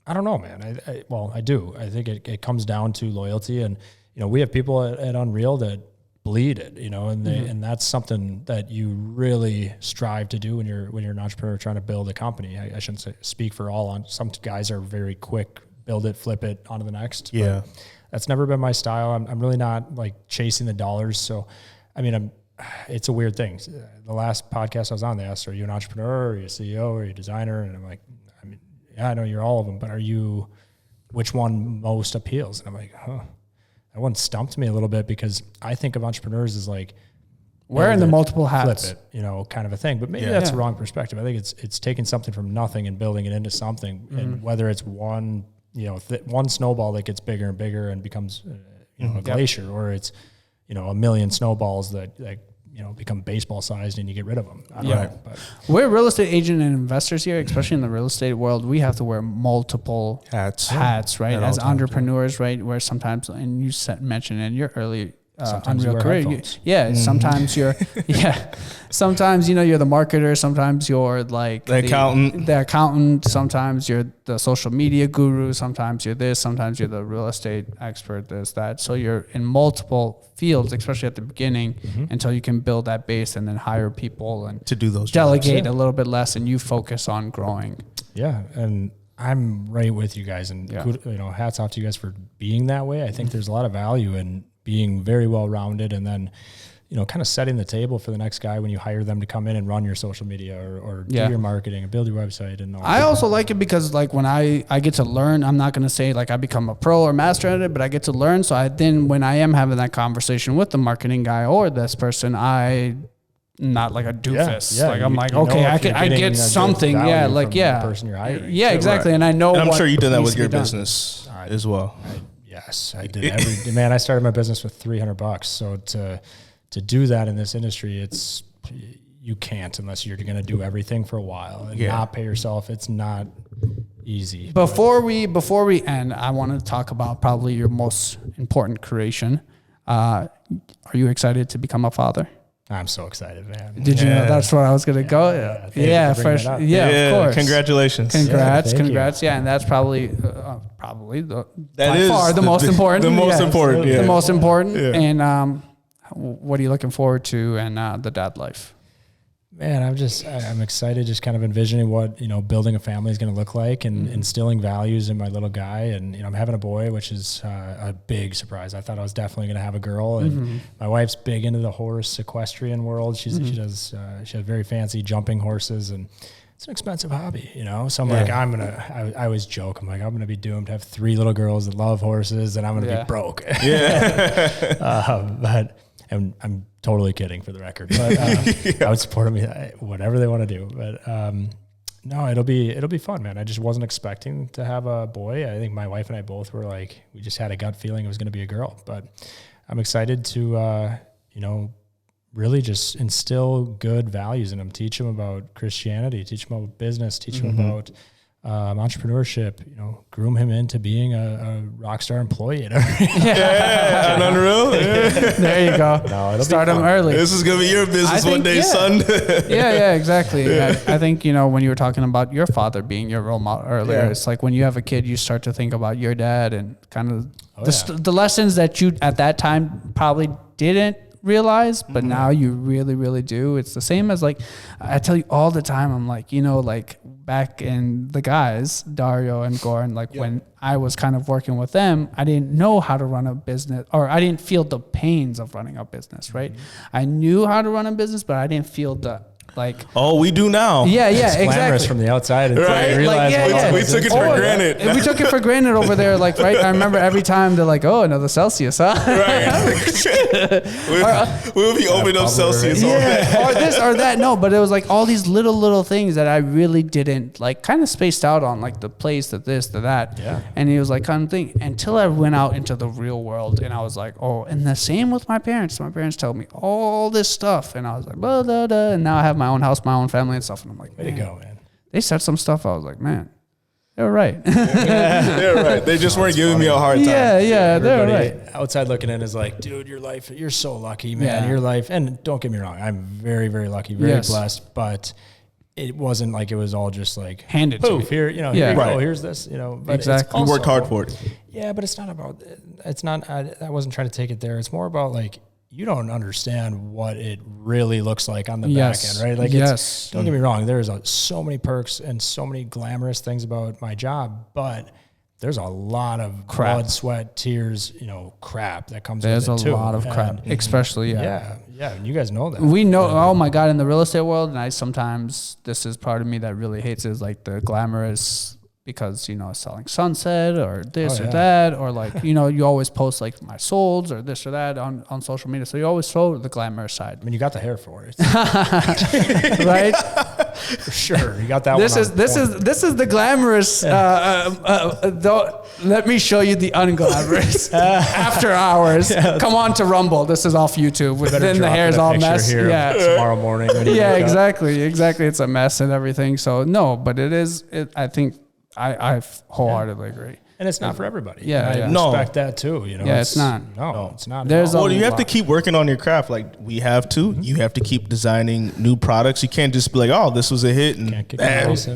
I don't know, man. I do. I think it comes down to loyalty, and we have people at Unreal that bleed it, and that's something that you really strive to do when you're an entrepreneur trying to build a company. I shouldn't speak for all. Some guys are very quick, build it, flip it, on to the next. Yeah, that's never been my style. I'm really not chasing the dollars. So, it's a weird thing. The last podcast I was on, they asked, "Are you an entrepreneur? Are you a CEO? Are you a designer?" And I'm like, yeah, I know you're all of them, but which one most appeals? And I'm like, that one stumped me a little bit because I think of entrepreneurs as wearing the multiple hats, flip it, kind of a thing. But maybe that's the wrong perspective. I think it's taking something from nothing and building it into something. And whether it's one, one snowball that gets bigger and bigger and becomes, a glacier, or it's, a million snowballs that become baseball sized and you get rid of them. I don't know, but. We're real estate agent and investors here, especially in the real estate world. We have to wear multiple hats, right? As entrepreneurs, right? Where sometimes, and you mentioned in your early Unreal career, sometimes you're, sometimes you're the marketer, sometimes you're the accountant, sometimes you're the social media guru, sometimes you're this, sometimes you're the real estate expert, this, that. So you're in multiple fields, especially at the beginning, until you can build that base and then hire people and to do those delegate jobs. a little bit less, and you focus on growing. Yeah, and I'm right with you guys, and hats off to you guys for being that way. I think there's a lot of value in being very well-rounded, and then, kind of setting the table for the next guy when you hire them to come in and run your social media or do your marketing and build your website. And all I also like it because when I get to learn, I'm not going to say I become a pro or master at it, but I get to learn. So when I am having that conversation with the marketing guy or this person, I'm not like a doofus. I'm I get something. The person you're hiring. Yeah, exactly. Right. And I know. And I'm sure you did that with your business as well. Yes, I did. Man, I started my business with $300. So to do that in this industry, you can't unless you're going to do everything for a while and not pay yourself. It's not easy. Before we end, I want to talk about probably your most important creation. Are you excited to become a father? I'm so excited, man. Did you know that's where I was gonna go? Yeah, first. of course. Congratulations. Congrats. Yeah, and that's probably the most important. The most important. Yeah. The most important. Yeah. And what are you looking forward to and the dad life? Man, I'm excited just kind of envisioning what, building a family is going to look like and instilling values in my little guy. And, I'm having a boy, which is a big surprise. I thought I was definitely going to have a girl. And my wife's big into the horse equestrian world. She has very fancy jumping horses, and it's an expensive hobby, So I'm like, I always joke. I'm like, I'm going to be doomed to have 3 little girls that love horses, and I'm going to be broke. But I'm totally kidding, for the record, but I would support them whatever they want to do. But no, it'll be fun, man. I just wasn't expecting to have a boy. I think my wife and I both were like, we just had a gut feeling it was going to be a girl. But I'm excited to really just instill good values in them, teach them about Christianity, teach them about business, teach them about entrepreneurship, groom him into being a rock star employee. An unreal. There you go. No, start him early. This is going to be your business one day, son. Exactly. Yeah. I think, when you were talking about your father being your role model earlier, it's like when you have a kid, you start to think about your dad and kind of the lessons that you at that time probably didn't realize, but now you really, really do. It's the same as like, I tell you all the time, I'm like, like back in the guys, Dario and Goran, when I was kind of working with them, I didn't know how to run a business, or I didn't feel the pains of running a business, right? I knew how to run a business, but I didn't feel the we do now. Yeah, it's exactly. Glamorous from the outside. Right? We took it for granted. We took it for granted over there. Right? I remember every time they're like, "Oh, another Celsius, huh?" Right. We'll be opening up Celsius all day. Or this or that. No, but it was like all these little things that I really didn't kind of spaced out on, like the place, the this, the that. Yeah. And it was like kind of thing until I went out into the real world, and I was like, oh, and the same with my parents. My parents told me all this stuff, and I was like, blah, blah, blah, and now I have my own house, my own family and stuff. And I'm like, way to go, man. They said some stuff. I was like, man, they were right. They're right. They just weren't giving me a hard time. Yeah, they're right. Outside looking in is like, dude, your life, you're so lucky, man. Your life, and don't get me wrong, I'm very, very lucky, very blessed, but it wasn't like it was all just like handed to me. Here, here you go, here's this, but exactly. You worked hard for it. Yeah, but it's not about, I wasn't trying to take it there. It's more about like, you don't understand what it really looks like on the back end, right? Like, don't get me wrong. There's so many perks and so many glamorous things about my job, but there's a lot of blood, sweat, tears, crap that comes with it too. There's a lot of crap, especially, Yeah, and you guys know that. We know, oh my God, in the real estate world, and sometimes this is part of me that really hates it, is like the glamorous, because, selling sunset or this or that, or like, you always post like my solds or this or that on social media. So you always show the glamorous side. I mean, you got the hair for it. Right? For sure. You got that this is the glamorous, let me show you the unglamorous after hours. Come on to Rumble. This is off YouTube. Then the hair's all messed. Tomorrow morning. Exactly. It's a mess and everything. So no, but I think, I wholeheartedly agree. And it's not for everybody. Yeah. I respect that too. It's not. No, it's not. You have to keep working on your craft. Like we have to. You have to keep designing new products. You can't just be like, oh, this was a hit and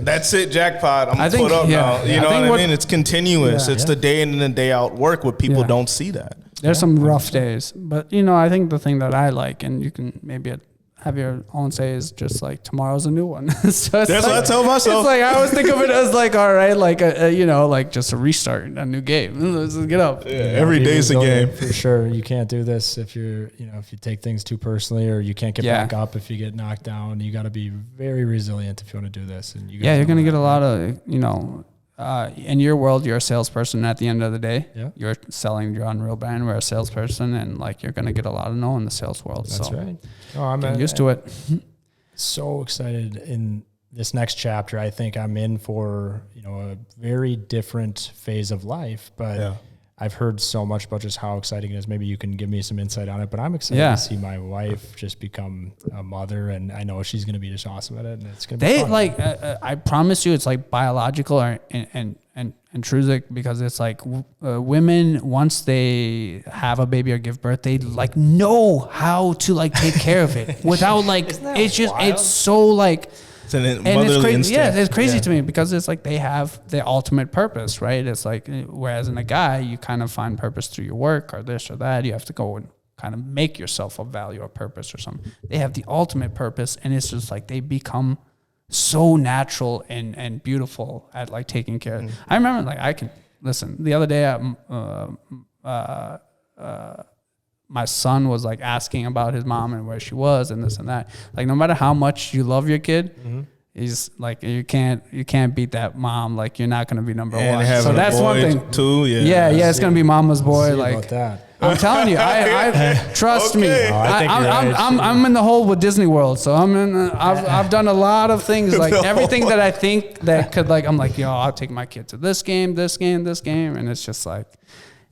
that's it, jackpot. I'm put up now. You know what I mean? It's continuous. It's the day in and day out work where people don't see that. There's some rough days, but I think the thing that I like, and you can maybe have your own say, is just like tomorrow's a new one. So that's what I tell myself. It's like I always think of it as like, all right, like like just a restart, a new game. Let's get up. Yeah, every day's a game for sure. You can't do this if you're, if you take things too personally, or you can't get back up if you get knocked down. You got to be very resilient if you want to do this. And you're gonna get a lot of in your world, you're a salesperson. At the end of the day, you're selling your Unreal brand. We're a salesperson, and like you're gonna get a lot of no in the sales world. That's right. Oh, I'm used to it. So excited in this next chapter. I think I'm in for a very different phase of life, but I've heard so much about just how exciting it is. Maybe you can give me some insight on it, but I'm excited to see my wife just become a mother, and I know she's going to be just awesome at it, and it's going to be fun. I promise you, it's like biological and intrinsic because it's like women, once they have a baby or give birth, they like know how to like take care of it without like, it's just, wild? It's so like, it's an and it's crazy. instinct. Yeah, it's crazy to me because it's like they have their ultimate purpose, right? It's like, whereas in a guy, you kind of find purpose through your work or this or that. You have to go and kind of make yourself of value or purpose or something. They have the ultimate purpose, and it's just like they become so natural and beautiful at like taking care of. I remember like I can listen the other day my son was like asking about his mom and where she was and this and that. Like no matter how much you love your kid, he's like you can't beat that mom. Like you're not gonna be number one. So that's one thing too. Yeah, it's gonna be mama's boy. Like about that. I'm telling you, I trust me. I'm in the hole with Disney World, so I've done a lot of things, like everything that I think that could, like, I'm like, yo, I'll take my kid to this game, and it's just like,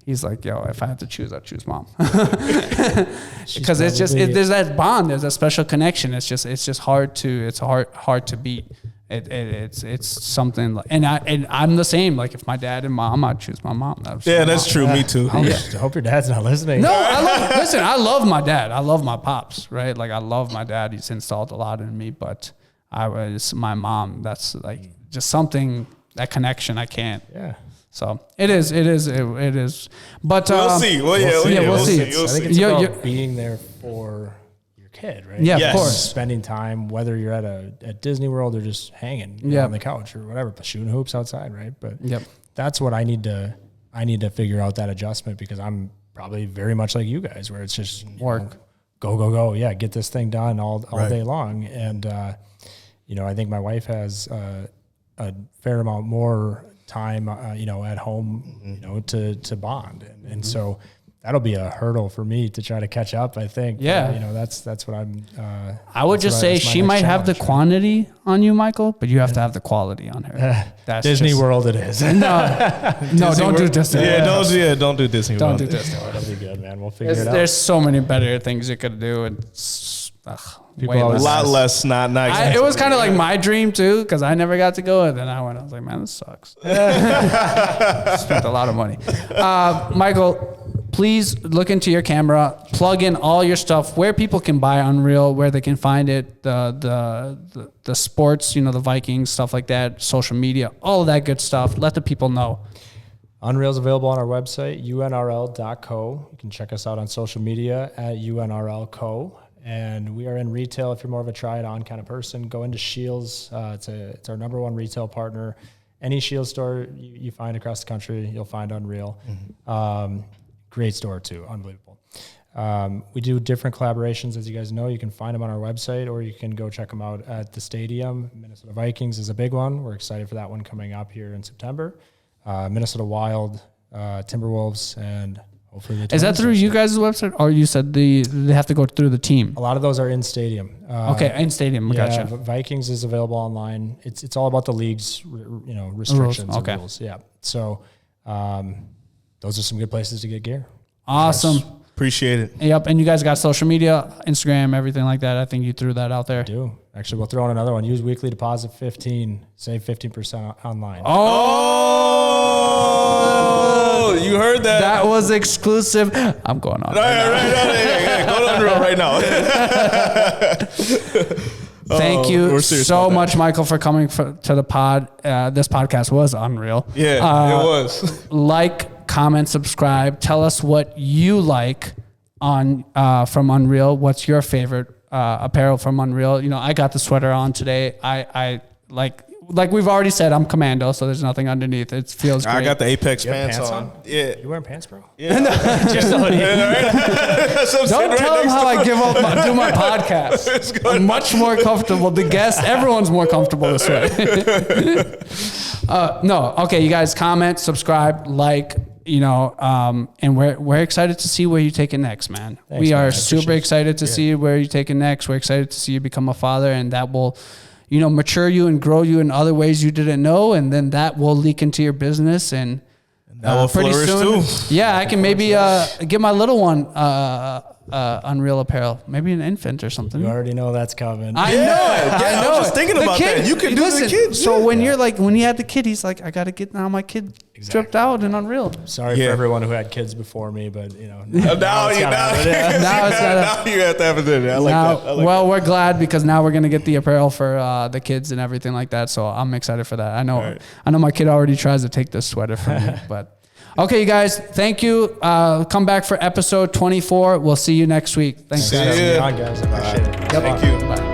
he's like, yo, if I have to choose, I'll choose mom, because it's just there's that bond, there's a special connection. It's just hard to beat. It's something like, and I'm the same. Like if my dad and mom, I'd choose my mom. That's true. Me too. I hope your dad's not listening. No, I love my dad. I love my pops, right? Like I love my dad. He's installed a lot in me, but my mom. That's like just something, that connection I can't. Yeah. So it is. But we'll see. Well, we'll see. I think it's about being there for kid, right? Yeah, of course. Spending time, whether you're at Disney World or just hanging on the couch or whatever, but shooting hoops outside, right? But that's what I need to figure out, that adjustment, because I'm probably very much like you guys, where it's just work, go, yeah, get this thing done all day long. And I think my wife has a fair amount more time, at home, to bond, and so that'll be a hurdle for me to try to catch up, I think. Yeah. That's what I'm... I would just say she might have the quantity on you, Michael, but you have to have the quality on her. That's Disney World it is. No, don't do Disney World. Don't do Disney World. Don't do Disney World. That'll be good, man. We'll figure it out. There's so many better things you could do. And a lot less not it was kind of like my dream too, because I never got to go, and then I was like, man, this sucks. Spent a lot of money. Michael, please look into your camera, plug in all your stuff, where people can buy Unreal, where they can find it, the sports, the Vikings, stuff like that, social media, all of that good stuff. Let the people know. Unreal's available on our website, UNRL.co. You can check us out on social media at UNRL.co. And we are in retail. If you're more of a try-it-on kind of person, go into Shields. It's our number one retail partner. Any Shields store you find across the country, you'll find Unreal. Great store too, unbelievable. We do different collaborations, as you guys know. You can find them on our website, or you can go check them out at the stadium. Minnesota Vikings is a big one. We're excited for that one coming up here in September. Minnesota Wild, Timberwolves, and hopefully the... Is that through you guys' website, or you said they have to go through the team? A lot of those are in stadium. Okay, in stadium. Yeah, gotcha. Vikings is available online. It's all about the league's restrictions and rules. Yeah. So those are some good places to get gear. Awesome. Yes. Appreciate it. Yep. And you guys got social media, Instagram, everything like that. I think you threw that out there. I do. Actually, we'll throw in another one. Use weekly deposit 15, save 15% online. Oh, you heard that. That was exclusive. I'm going on. Right. Go to Unreal right now. Thank you so much, Michael, for coming to the pod. This podcast was unreal. Yeah, it was. Like, comment, subscribe. Tell us what you like on from Unreal. What's your favorite apparel from Unreal? I got the sweater on today. I like we've already said, I'm commando, so there's nothing underneath. It feels great. I got the Apex pants on. Yeah. You wearing pants, bro? Yeah. Just a hoodie. Don't tell them how I do my podcast. I'm much more comfortable. The guests, everyone's more comfortable this way. No. Okay, you guys comment, subscribe, like, and we're excited to see where you take it next, man. Thanks, we are man. super excited to see where you take it next. We're excited to see you become a father, and that will, mature you and grow you in other ways you didn't know, and then that will leak into your business, and that will pretty flourish soon, too. Yeah, I can maybe get my little one Unreal apparel, maybe an infant or something. You already know that's coming. I know. I was just thinking about that. You can do the kid. So when you had the kid, he's like, I got to get now my kid tripped out and unreal. Sorry for everyone who had kids before me, but now you have to have it in. I like that. Well, we're glad because now we're gonna get the apparel for the kids and everything like that. So I'm excited for that. I know my kid already tries to take this sweater from me, but okay, you guys, thank you. Come back for episode 24. We'll see you next week. Thanks, guys. See you. Guys. I appreciate it. Thank you. Bye.